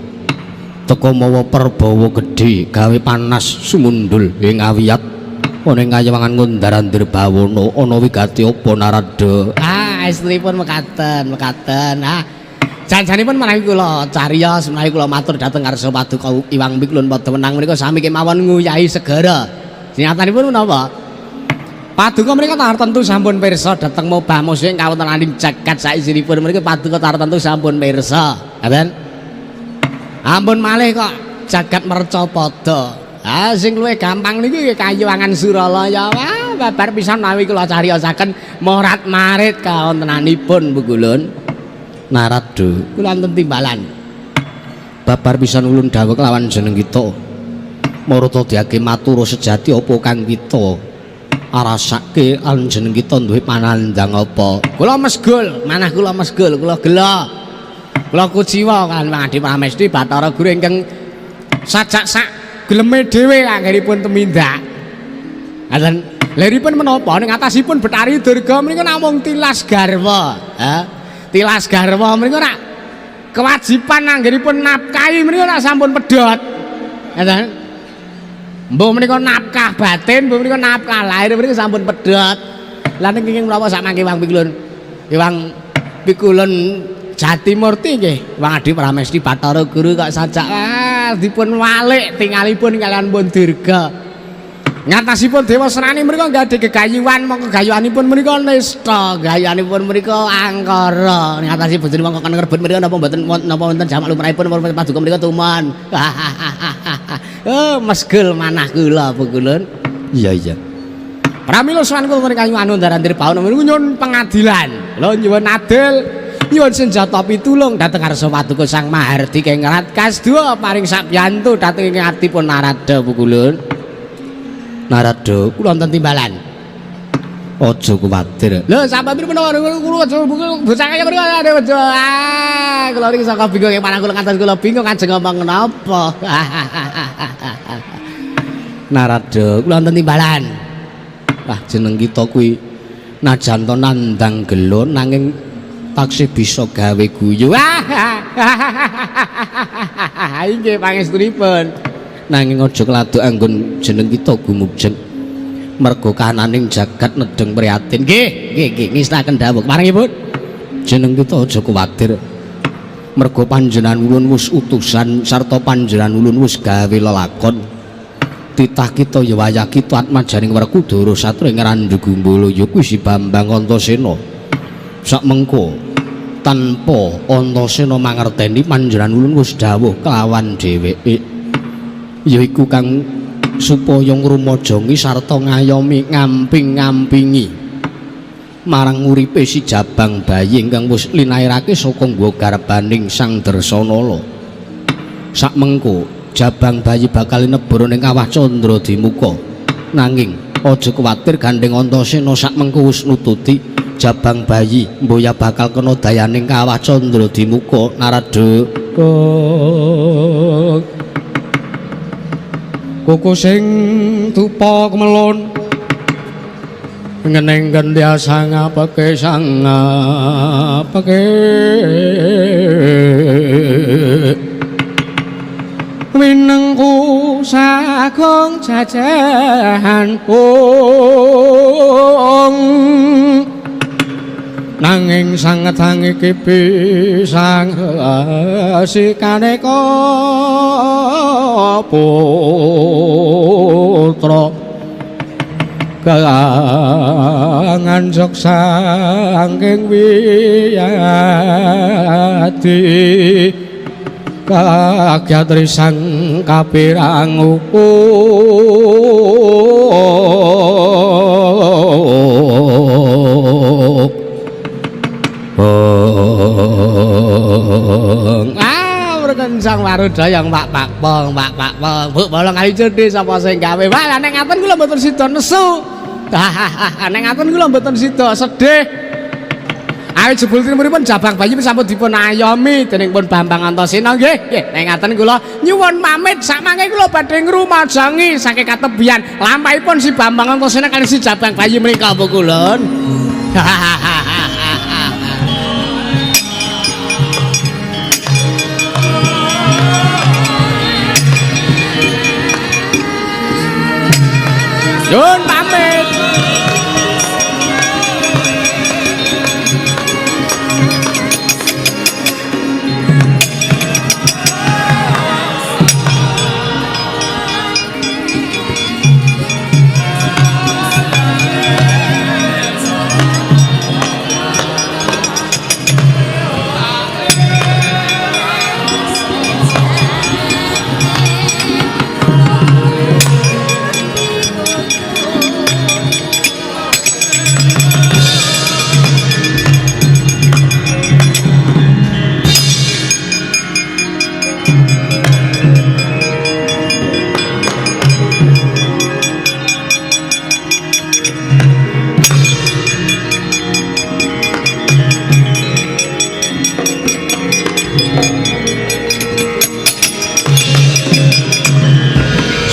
[SPEAKER 1] Teka mawa perbawa gedhe gawe panas sumundul ing awiyat ana ing Kayuwangan Ngundarandir Bawana ana wigati apa Narada? Istripun mekaten. Janjanipun menawi kula cariyos menawi kula matur dhateng ngarsa paduka Iwang Mikulun padha menang menika sami kemawon nguyahi segara. Sinatanipun menapa? Paduka menika tartentu sampun pirsa dhateng mobah musik kawontenaning jagat saisinipun menika paduka tartentu sampun pirsa. Ngaten? Ampun malih kok jagat mercapada. Sing luwih gampang niku Kayuwangan Suralaya. Babar pisan menawi kula cariyosaken morat marit kawontenanipun pukulun. Narada kula wonten timbalan. Babar pisan ulun dawuh kelawan jeneng kita. Marata diage matur sejati apa kang kita arasake lan jeneng kita duwe panandang apa. Kula mesgul, manah kula mesgul, kula gela. Kula kuciwa kan Wangadi Pramesti Bathara Guru ingkang sajak sak geleme dhewe anggenipun tumindak. Ngaten liripun menapa ning atasipun Betari Durga menika namung tilas garwa. Tilas garwa menika rak kewajiban anggenipun nafkahi menika rak sampun pedhot. Ngaten. Mbok menika nafkah batin, mbok menika nafkah lahir menika sampun pedhot. Lah ning kenging menapa sak mangke Wang Pikulun? Iwang Pikulun Jatimurti nggih Wangadi Pramesti Bathara Guru kok sajak dipun walik tingalipun kalian pun Durga. Ngatasipun Dewa Serani menika nggih gegayuhan mongko gayuhanipun menika nista, gayanipun menika angkara. Ngatasipun boten mongko kan ngrebut menika napa mboten napa wonten jamak lumrahipun paduka menika tuman. Mesgul manah kula pukulun. Iya. Pramila sowan kula wonten Kayuwangan Ngundarandir Bawana menika nyuwun pengadilan. Lho nyuwun adil, nyuwun senjata pitulung dhateng ngarsa paduka Sang Mahardika Ngrat kasda paring sapiyantu dhateng ing atipun Narada pukulun. Narada kula wonten timbalan. Aja kuwatir. Lho sampeyan menawa kula aja bocah kaya mriki aja. Kula niki saka bingung marang kula kantos kula bingung ajeng ngomong napa. Narada kula wonten timbalan. Wah jeneng kita kuwi najan to nandang gelo nanging taksih bisa gawe guyu. Inggih pangestunipun. Nanging aja kladuk anggon jeneng kita gumujeng.
[SPEAKER 2] mergo kananing jagat nedeng prihatin. Nggih, nggih ngestaken dawuh parengipun. Jeneng kita aja kuwatir. Mergo panjenengan ulun wis utusan sarta panjenengan ulun wis gawe lelakon. Titah kita ya wayah kita atmajaning Werkudara Satria ing Randegumbala ya kuwi si Bambang Antasena. Sak mengko tanpa Antasena mangerteni panjenengan ulun wis dawuh kelawan dheweke yaiku kang supaya ngrumajangi sarta ngayomi ngamping-ngampingi marang uripe si Jabang Bayi ingkang wis linairake saka nggo garbaning Sang Dersanala. Sak mengko Jabang Bayi bakal nebara ning Kawah Candra Dimuka. Nanging aja kuwatir gandeng Antasena sak mengko wis nututi Jabang Bayi mboya bakal kena dayaning Kawah Candra Dimuka Narada. Kuku sing tupa kemelon ngeneng gendya sangapake winengku sagong jajahan pung nanging sangetang iki pisang sikane putra kangan sok saking wiyadi kagyatri sang kapirang berkencang warudaya pak pong bu bolong kali jadi sapa sing gawe wah nek ngaten kula mboten sida nesu nek ngaten kula mboten sida sedih ayo jebul timuripun Jabang Bayi sampun dipun ayomi dening pun Bambang Antasena nggih nek ngaten kula nyuwun pamit sakmangke kula badhe ngrumajangi saking katebian lampahipun si Bambang Antasena kali si Jabang Bayi menika Bu kulun. Nyuwun pamit.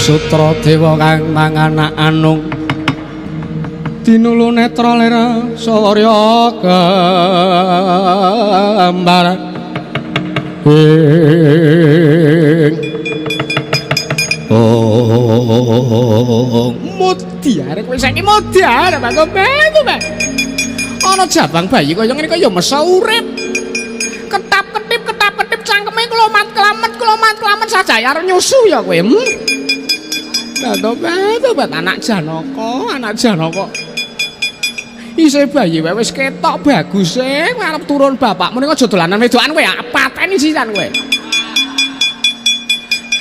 [SPEAKER 2] Sutra dewa kang manganak anung tinulu netra lera surya kembar mutiara kowe saiki mutiara bangko beto Pak ana Jabang Bayi kaya ngene kaya mesa urip ketap-ketip cangkeme klomat-klamet sajaya arep nyusu ya kowe Beto anak Janaka isih bayi wae wis ketok bagus arep turun bapakmu ning aja dolanan wedokan kowe pateni sisan kowe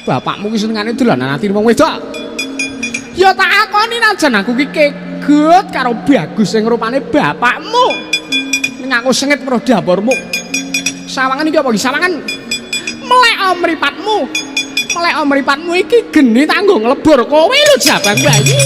[SPEAKER 2] bapakmu ki senengane dolanan ati wong wedok ya tak akoni najan aku ki keget karo bagus sing rupane bapakmu ning aku sengit weruh dapurmu sawangan iki apa iki sawangan melek mripatmu iki geni tanggo nglebur kowe lho Jabang Bayi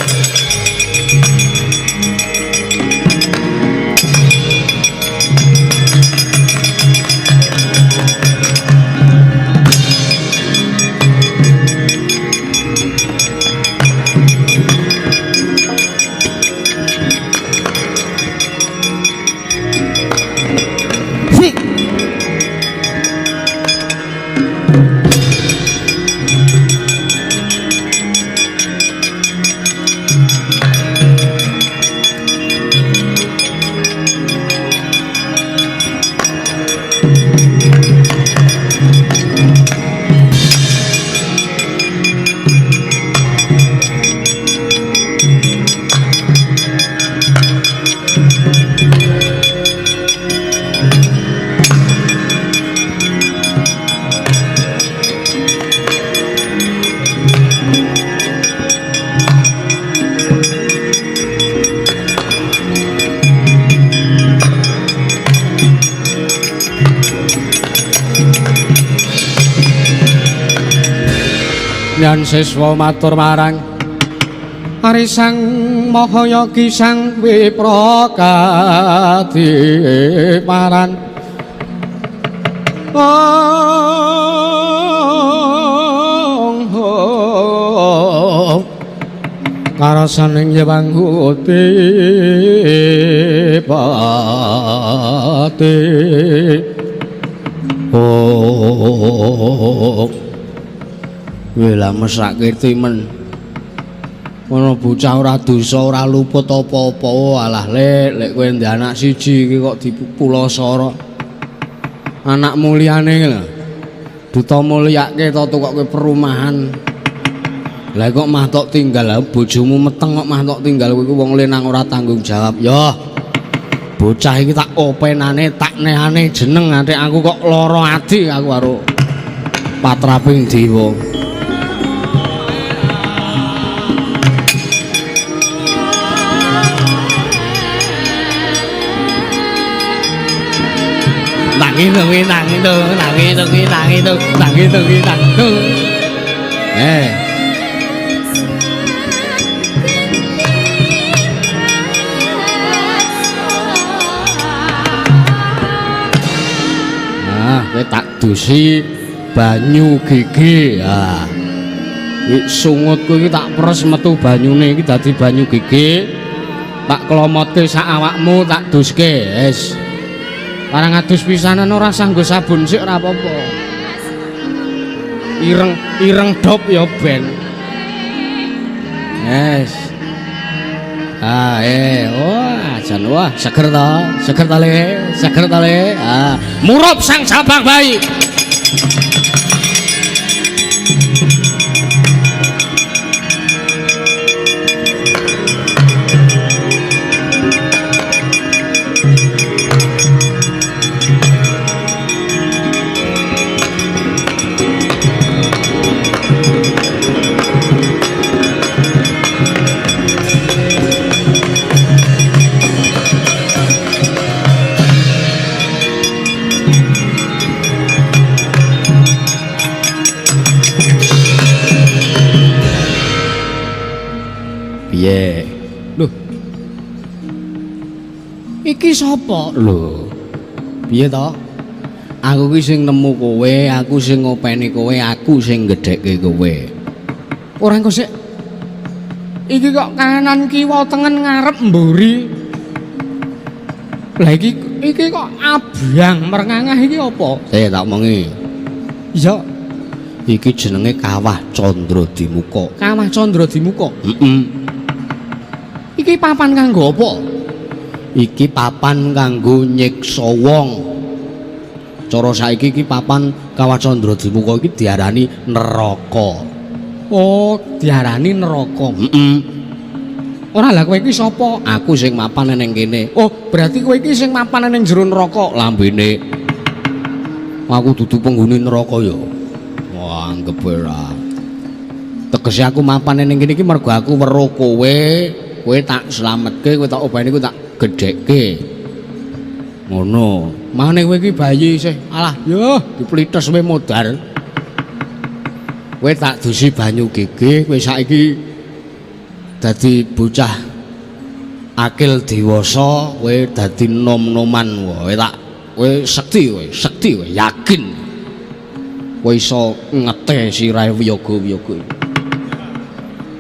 [SPEAKER 2] Sangyan siswa matur marang Arisang Mahayogi Sang Wiprokadiparan karasaning Nyewangguti pati wela mesake timen ana bocah ora dosa ora luput apa-apa alah lek kowe ndek anak siji iki kok dipulosara anak mulyane lho duta mulyake to tukoke perumahan lah kok mah tok tinggal lah bojomu meteng kok mah tok tinggal kowe wong lenang ora tanggung jawab yo bocah iki tak openane tak nehane jeneng atik aku kok lara ati aku karo patraping dewa kowe tak dusi banyu gigi sungut kowe iki tak peres metu banyune iki dadi banyu gigi tak klomotke sak awakmu tak duske wis barang adus pisanan ora sanggo sabun sik ora apa-apa ireng dop ya ben wis jan wah seger to le murup sang sabang bayi piye lho iki sapa lho piye to aku ki sing nemu kowe aku sing ngopeni kowe aku sing gedhekke kowe ora engko sik iki kok kanan kiwa tengen ngarep mburi lah iki kok abang merengangah iki apa saya tak omongi iya iki jenenge Kawah Candra-Dimuka Kawah Candra-Dimuka iki papan kanggo apa? Iki papan kanggo nyiksa wong. Cara saiki iki papan Kawah Candra-Dimuka iki diarani neraka. Oh, diarani neraka. Ora lah kowe iki sapa? Aku sing mapan ning kene. Oh, berarti kowe iki sing mapan ning jero neraka lambene. Aku dudu penghuni neraka ya. Wah, anggap ora. Tegese aku mapan ning kene iki mergo aku weruh kowe. Kowe tak slametke, kowe tak obani, kowe tak gedhekke. Ngono. Mane kowe iki bayi sih. Alah, yo diplites kowe modal. Kowe tak dusi banyu gigi, kowe saiki dadi bocah akil dewasa, kowe dadi nom-noman kowe tak kowe sekti kowe yakin. Kowe iso ngete sirahe wiyaga-wiyaga.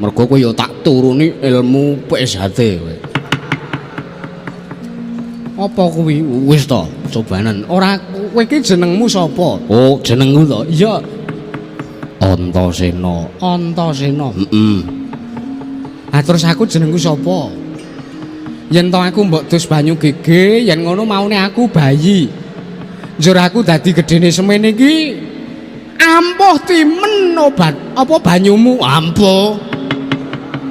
[SPEAKER 2] Mergo kowe ya tak turuni ilmu PSHT kowe. Apa kuwi? Wis to, cobanan. Ora kowe iki jenengmu sapa? Oh, jenengku to. Iya. Antasena. Antasena. Ah terus aku jenengku sapa? Yen to aku mbok dus banyu gege, yen ngono maune aku bayi. Njur aku dadi gedene semene iki ampuh timen obat apa banyumu ampuh.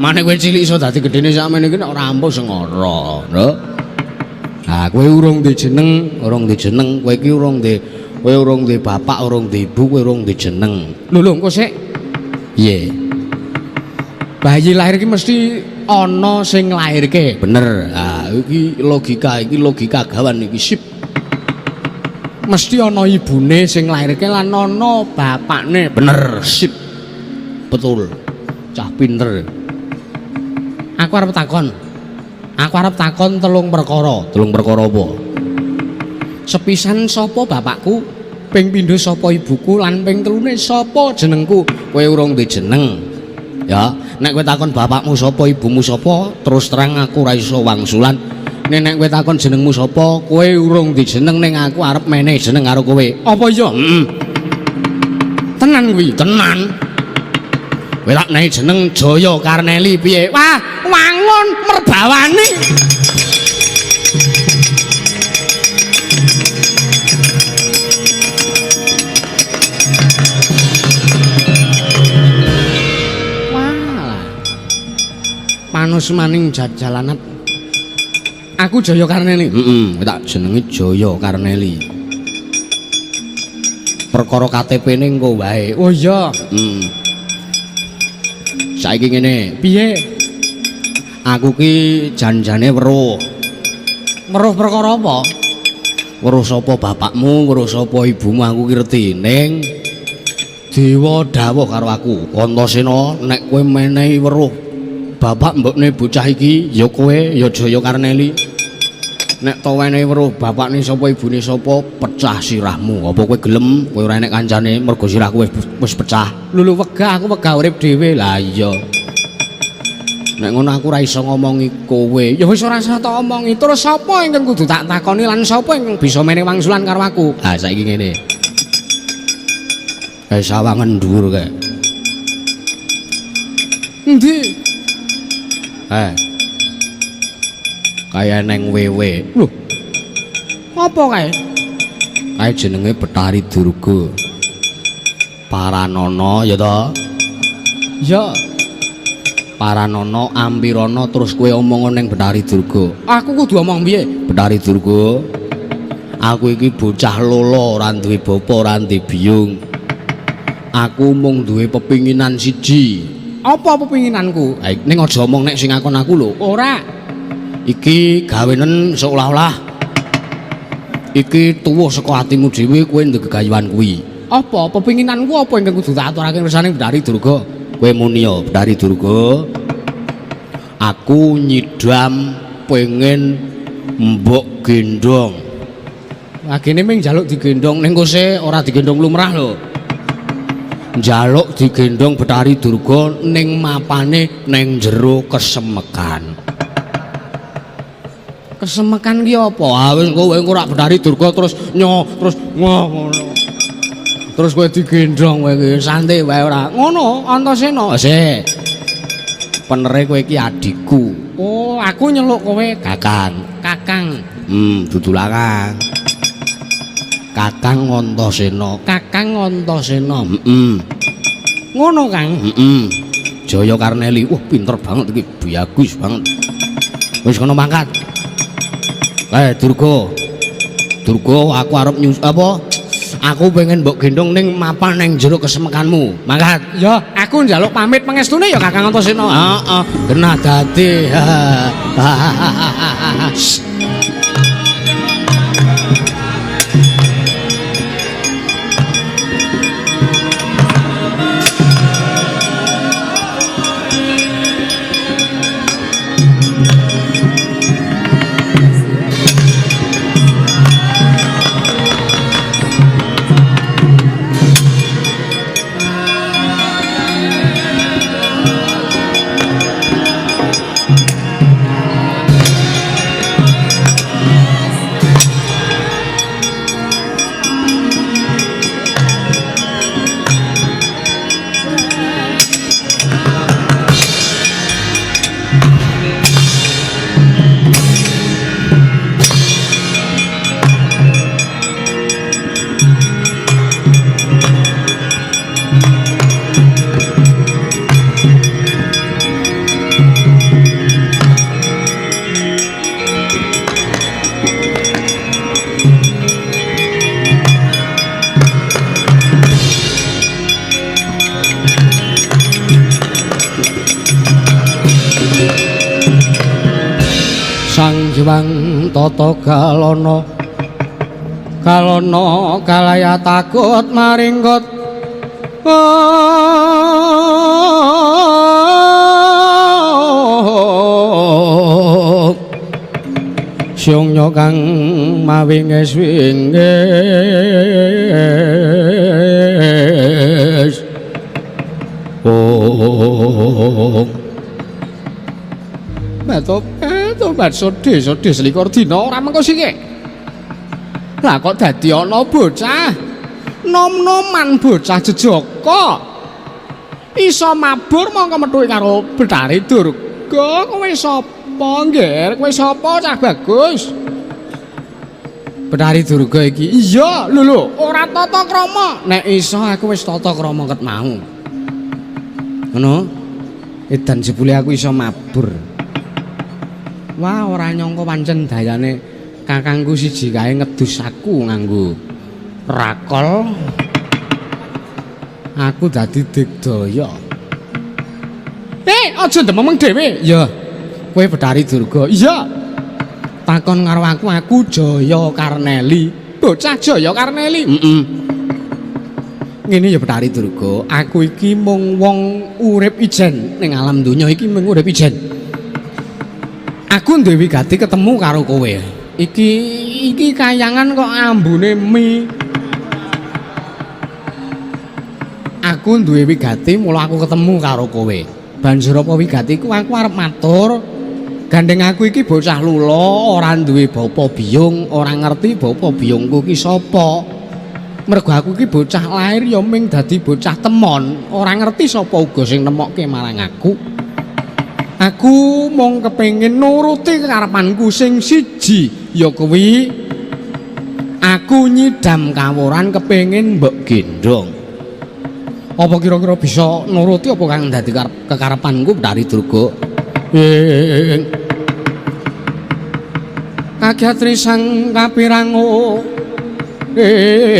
[SPEAKER 2] Mane kowe cilik iso dadi gedene sakmene iki nek ora ampuh sing ora, lho. Ah kowe urung duwe jeneng, kowe iki urung duwe bapak, urung duwe ibu, kowe urung duwe jeneng. Lho engko sik. Piye? Bayi lahir iki mesti ana sing nglairke. Bener. Ah iki logika gawan iki sip. Mesti ana ibune sing nglairke lan ana bapakne. Bener, sip. betul. Cah pinter. Aku arep takon. Aku arep takon telung perkara. Telung perkara apa? Sepisan sapa bapakku? Ping pindho sapa ibuku lan ping telune sapa jenengku? Kowe urung duwe jeneng. Ya, nek kowe takon bapakmu sapa, ibumu sapa, terus terang aku ora iso wangsulan. Nek kowe takon jenengmu sapa, kowe urung duwe jeneng ning aku arep menehi jeneng karo kowe. Apa iya? Tenan kuwi, tenan. Kowe tak nehi jeneng Jaya Karneli piye? Wah, wangun merbawani. Manus maning jajalanat. Aku Jaya Karneli. Tak jenenge Jaya Karneli. Perkara KTP-ne engko wae. Oh iya. Saiki ngene, piye? Aku ki janjane weruh. Weruh perkara apa? Weruh sapa bapakmu, weruh sapa ibumu aku ki ngerti. Ning dewa dawuh karo aku, Antasena nek kowe menehi weruh bapak mbokne bocah iki ya kowe ya Jaya Karneli. Nek to wenehi weruh bapakne sapa ibune sapa pecah sirahmu. Apa kowe gelem kowe ora enek kancane mergo sirahku wis pecah. Lho wegah aku wegah urip dhewe. Lah iya. Nek ngono aku ora iso ngomongi kowe. Ya wis ora usah tak omongi. Terus sapa ingkang kudu tak takoni lan sapa ingkang bisa menehi wangsulan karo aku? Ah saiki ngene. Kae sawangan dhuwur kae. Endi? Kaya neng wewe. Loh. Apa kae? Kae jenenge Betari Durga. Paranono ya to? Ya. Paranono Ambirana terus kowe omong neng Betari Durga. Aku kudu omong piye? Betari Durga. Aku iki bocah lolo, ora duwe bapa, ora duwe biyung. Aku mung duwe pepinginan siji. Apa pepinginanku? Ning aja omong nek sing ngakon aku lho. Ora. Iki gawenen seolah-olah iki tuwuh saka atimu dhewe kowe ndek gegayuhan kuwi. Apa pepinginanku apa ingkang kudu tak aturake kersane Betari Durga? Kowe muni ya, Betari Durga. Aku nyidam pengen mbok gendong. Agene ming njaluk digendong ning kose ora digendong lumrah lho. Njaluk digendong Betari Durga ning mapane ning jero kesemekan. Kesemekan ki apa? Ah wis kowe engko rak Betari Durga terus terus ngono. Terus kowe digendong kowe iki santai wae ora. Ngono Antasena. Sik. Penere kowe iki adikku. Oh, aku nyeluk kowe Kakang. Kakang. Dudu lakang. Kakang Antasena. Kakang Antasena. Ngono, Kang. Jaya Karneli. Wah, pinter banget iki, bagus banget. Wis kono mangkat. Durga. Durga, aku arep apa? Aku pengen mbok gendong ning mapan ning jero kesemekanmu. Mangkat. Ya, aku njaluk pamit pangestune ya Kakang Antasena. Heeh, genah dadi. Sang Hyang Tata Kalana kalaya takut maringkut Syongnya kang mawinges wingges oh
[SPEAKER 1] Tobat sode selikur dina ora mengko sike. Lah kok dadi ana bocah nom-noman bocah jejaka. Iso mabur mongko metuhi karo Betari Durga. Kowe sapa, Ngger? Kowe sapa, Cah Bagus?
[SPEAKER 2] Betari Durga iki.
[SPEAKER 1] Iya, lho ora tata krama.
[SPEAKER 2] Nek iso aku wis tata krama ket mau. Ngono. Edan jebule aku iso mabur. Wah, ora nyangka pancen dayane kakangku siji kae ngedus aku nganggo rakol. Aku dadi digdaya.
[SPEAKER 1] Aja ndemeng dhewe.
[SPEAKER 2] Ya. Kowe Betari Durga.
[SPEAKER 1] Iya.
[SPEAKER 2] Takon karo aku Jaya Karneli.
[SPEAKER 1] Bocah Jaya Karneli.
[SPEAKER 2] Ngene ya Betari Durga, aku iki mung wong urip ijen ning alam donya iki mung urip ijen. Aku duwe wigati ketemu karo kowe. Iki kayangan kok ambune mie. Aku duwe wigati mula aku ketemu karo kowe. Banjur apa wigatiku aku arep matur. Gandeng aku iki bocah lula, ora duwe bapa biyung, ora ngerti bapa biyungku ki sapa. Mergo aku ki bocah lair ya ming dadi bocah temon, ora ngerti sapa uga sing nemokke marang aku. Aku mung kepengin nuruti karepanku sing siji, ya kuwi aku nyidam kawuran kepengin mbok gendong. Apa kira-kira bisa nuruti apa kang dadi kekarepanku Betari Durga? Kagyatri sang kapirango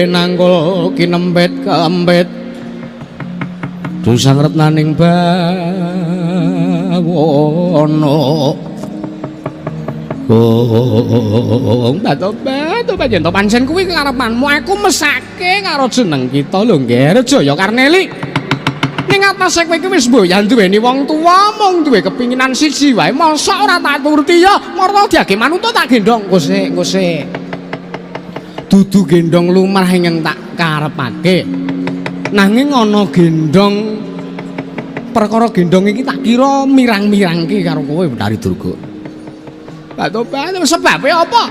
[SPEAKER 2] nanggul kinembet kaembet dusang retnaning bawono
[SPEAKER 1] Tobat yen to pancen kuwi karepanmu aku mesake karo jeneng kita lho Ngger Jaya Karneli. Ning atase kowe iki wis mboyan duweni wong tuwa mung duwe kepinginan siji wae mosok ora tak turuti ya marang diage manuta tak gendong ngose. Dudu gendong lumrah ing tak karepake. Nanging ana gendong perkara gendong iki tak kira mirang-mirangke karo kowe Betari Durga. Tobat sebab apa?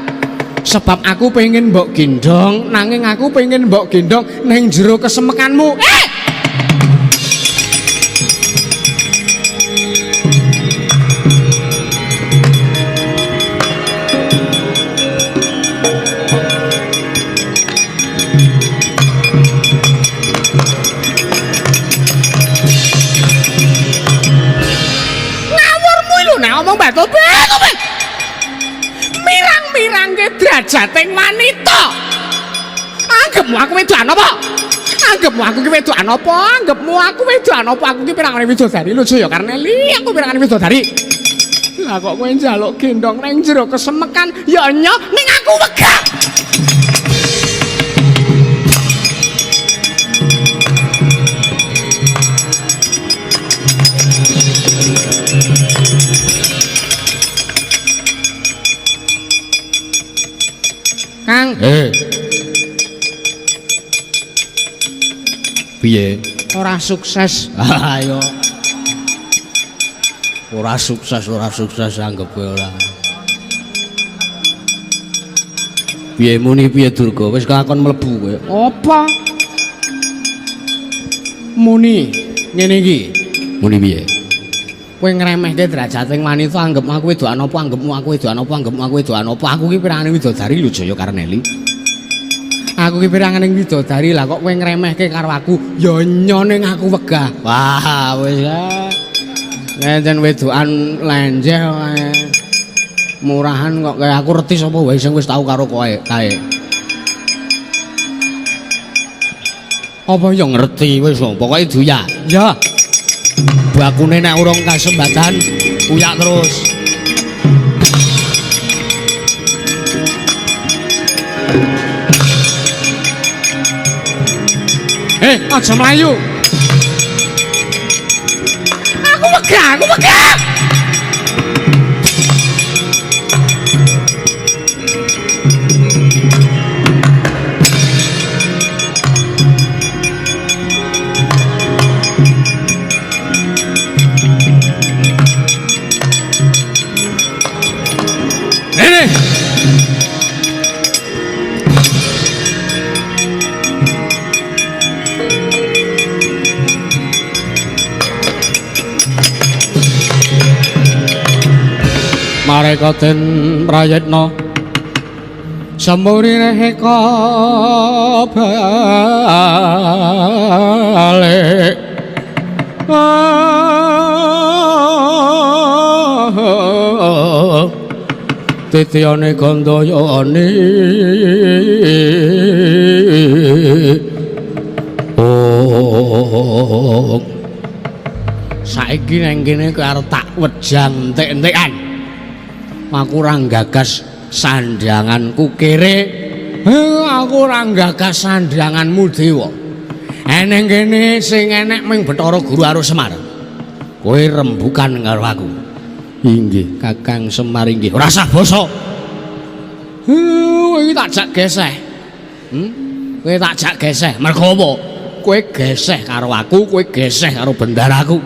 [SPEAKER 1] Sebab aku pengen mbok gendong, nanging aku pengen mbok gendong ning jero kesemekanmu. Ngawurmu lho nek omong Tobat. Mirang-mirangke drajating wanita. Anggepmu aku wedokan apa? Anggepmu aku ki wedokan apa? Anggepmu aku wedokan apa? Aku ki pirangane widodari lho Jaya Karneli, aku pirangane widodari. Lah kok kowe njaluk gendong nang jero kesemekan ya nyo ning aku wegah. Kang,
[SPEAKER 2] piye?
[SPEAKER 1] Ora sukses.
[SPEAKER 2] Ayo. Ora sukses anggepe ora. Piye muni piye Durga? Wis kelakon mlebu kowe.
[SPEAKER 1] Apa? Muni ngene iki.
[SPEAKER 2] Muni piye?
[SPEAKER 1] Kowe ngremehke drajating wanita anggepmu aku wedokan apa? Anggepmu aku wedokan apa? Anggepmu aku wedokan apa? Aku ki pirangane widodari lho Jaya Karneli. Aku ki pirangane widodari lah kok kowe ngremehke karo aku ya nyo ning aku wegah.
[SPEAKER 2] Wah, wis
[SPEAKER 1] Yen wedokan lenjeh wae. Murahan kok kaya aku reti sapa wae sing wis tau karo kowe kae.
[SPEAKER 2] apa ya ngerti wis pokoke duyak.
[SPEAKER 1] Ya.
[SPEAKER 2] Bakune nek urung kasembatan uyak terus.
[SPEAKER 1] Aja mlayu. Aku megah.
[SPEAKER 2] seka den prayitna semurine heka balik titiane gandayane saiki nang kene karo tak wejang entek-entekan aku ora gagas sandhanganku kere aku ora gagas sandhanganmu dewa eneng kene sing enek ming Bathara Guru karo Semar kowe rembukan karo aku inggih Kakang Semar inggih ora usah basa iki tak jak geseh kowe tak jak geseh mergo apa kowe geseh karo aku kowe geseh karo bendaraku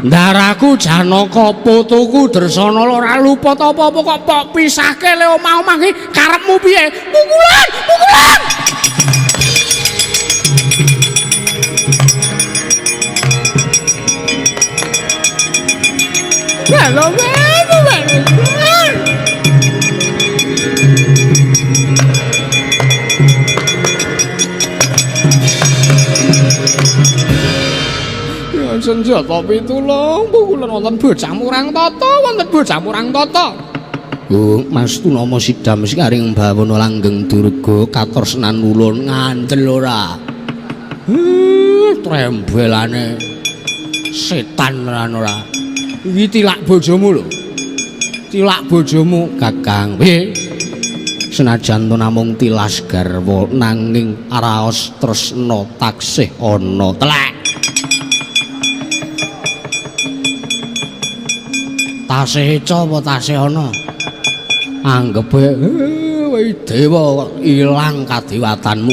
[SPEAKER 2] ndaraku Janaka putuku Dresana ora luput apa-apa kok pok pisahke le omah-omah iki karepmu piye pukulan Halo, senjata pitulung pukulan wonten bocah murang tata Mas Tunama Sidam sikaring bawana langgeng durga katresnan ulun ngandel ora trembelane setan ora iki tilak bojomu lho tilak bojomu Kakang piye senajan to namung tilas garwa nanging raos tresna taksih ana telek tasih eca apa tasih ana anggepe dewa ilang kadewatanmu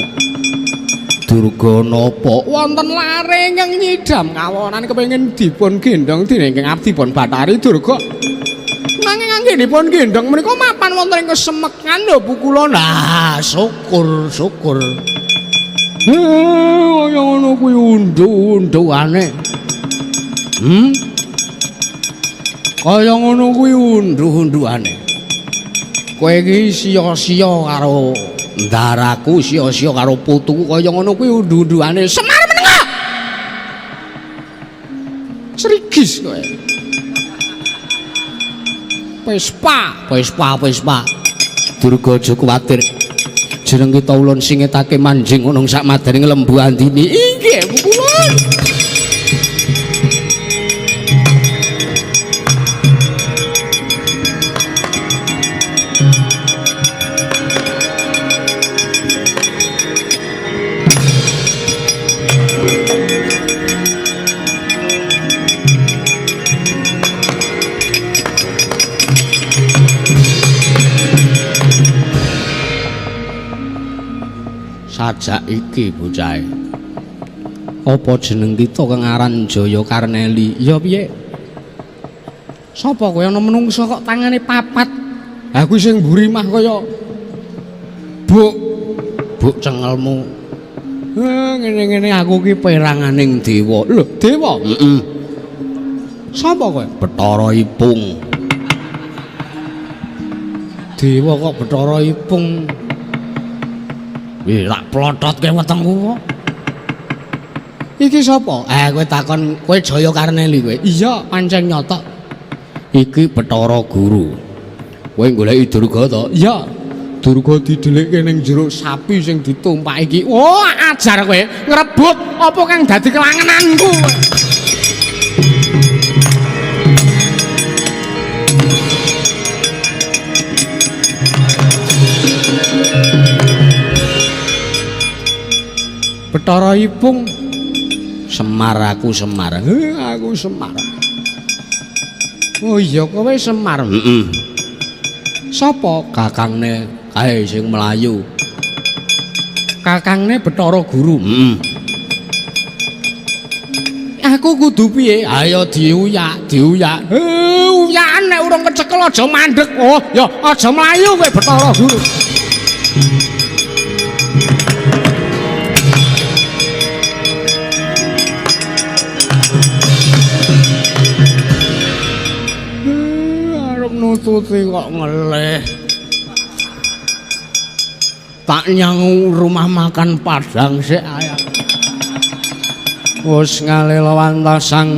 [SPEAKER 2] durga napa wonten lare ingkang nyidam kawonan kepengin dipun gendhong dening abdi pun Bathari Durga nanging anggenipun gendhong menika mapan wonten ing kesemekan lho pukula nah syukur kaya ngono kuwi undu-unduane kaya ngono kuwi undu-unduane kowe iki sia-sia karo ndaraku sia-sia karo putuku kaya ngono kuwi undu-unduane Semar menengah Srigis kowe Pespa Durga aja kuwatir jeneng kita ulun singetake manjing ana sak madaring lembu andini inggih pukulan sajak iki bocahe apa jeneng kita kang aran Jaya Karneli ya piye sapa kowe ana menungsa kok tangane papat aku sing mburi mah kaya buk cengelmu ngene-ngene aku ki peranganing dewa lho dewa sapa kowe Bathara Ipung dewa kok Bathara Ipung tak plototke wetengku kok. Iki sapa? Kowe takon kowe Jaya Karneli kowe. Iya, pancen nyata. Iki Bathara Guru. Kowe goleki Durga to? Iya. Durga didelikke ning jero sapi sing ditumpaki iki. Oh, ajar kowe ngrebut apa kang dadi kelangenanku. Bathara Ipung Semar aku Semar aku Semar oh iya kowe Semar sapa kakangne kae sing mlayu kakangne Bathara Guru aku kudu piye ayo diuyak uyakan nek urung kecekel aja mandeg oh ya aja mlayu kowe Bathara Guru tuti kok ngelih. Tak nyang rumah makan Padang sik ayo. Wis ngalelawantasang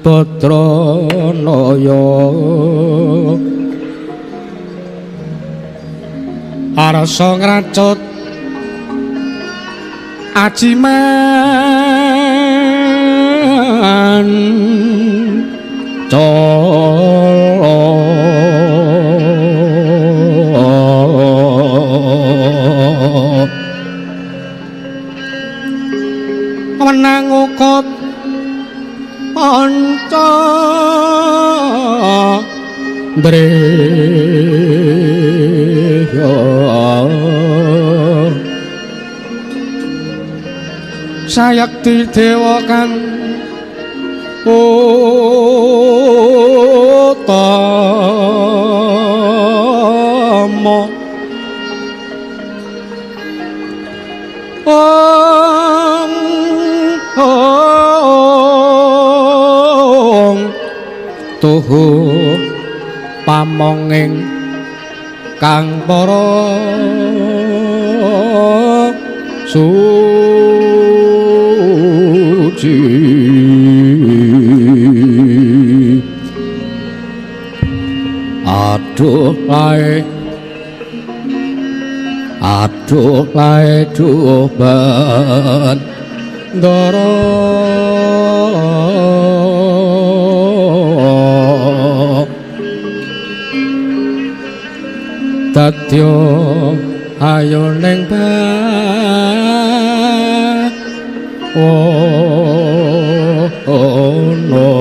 [SPEAKER 2] Badranaya. Arsa ngracut ajiman colo menang ukut anca dreya sayakti dewa kang utama tuhu pamonging kang para suci aduh lae duban ndara dadya ayo ning no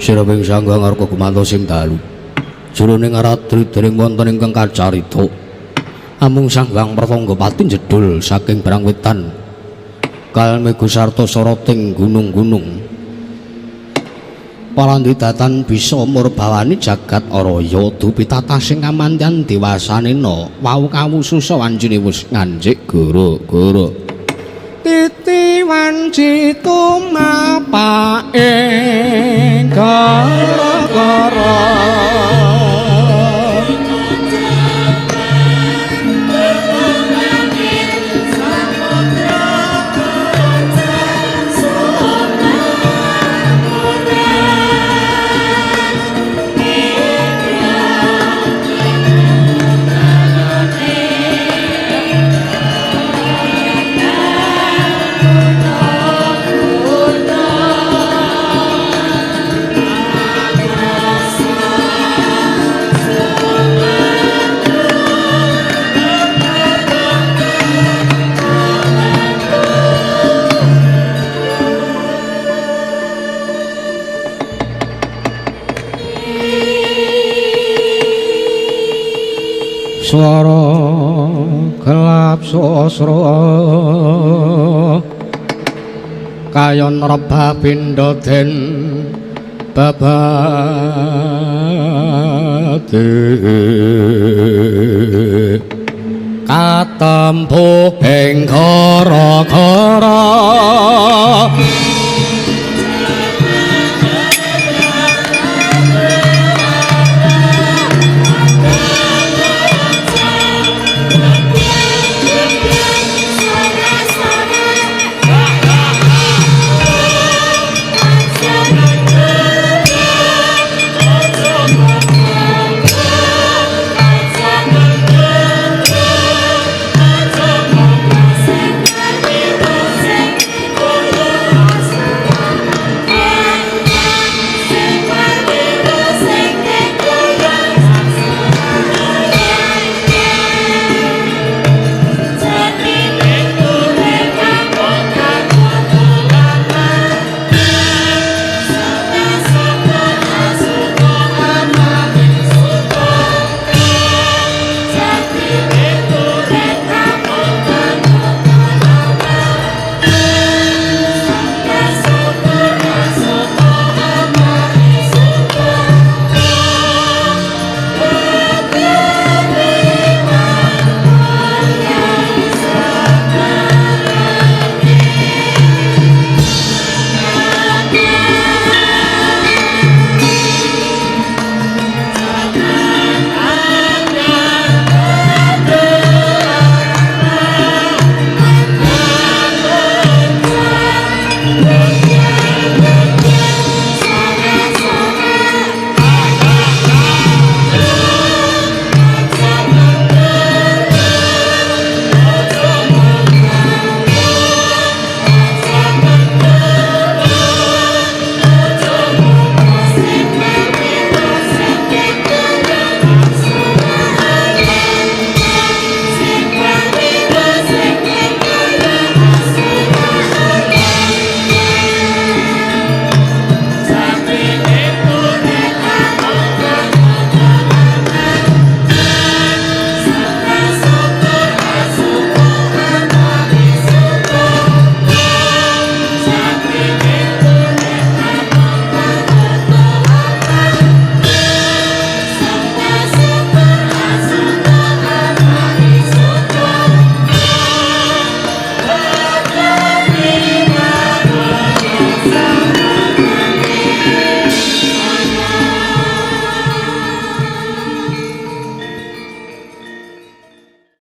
[SPEAKER 2] Sirabing sanggang arga gumantos sing dalu jroning aradri dereng wonten ingkang kacarita amung Sanghyang Pratanggapati jedul saking barang wetan kalmegu sarta soroting gunung-gunung paranditatan bisa murbawani jagat araya dupitata sing kamandyan dewasanena wau kawususa wanjine wis nganjik guru-guru titi wanci tumapake gara-gara swara gelap sasra kayon rebah pindha den babate katempuh ing gara-gara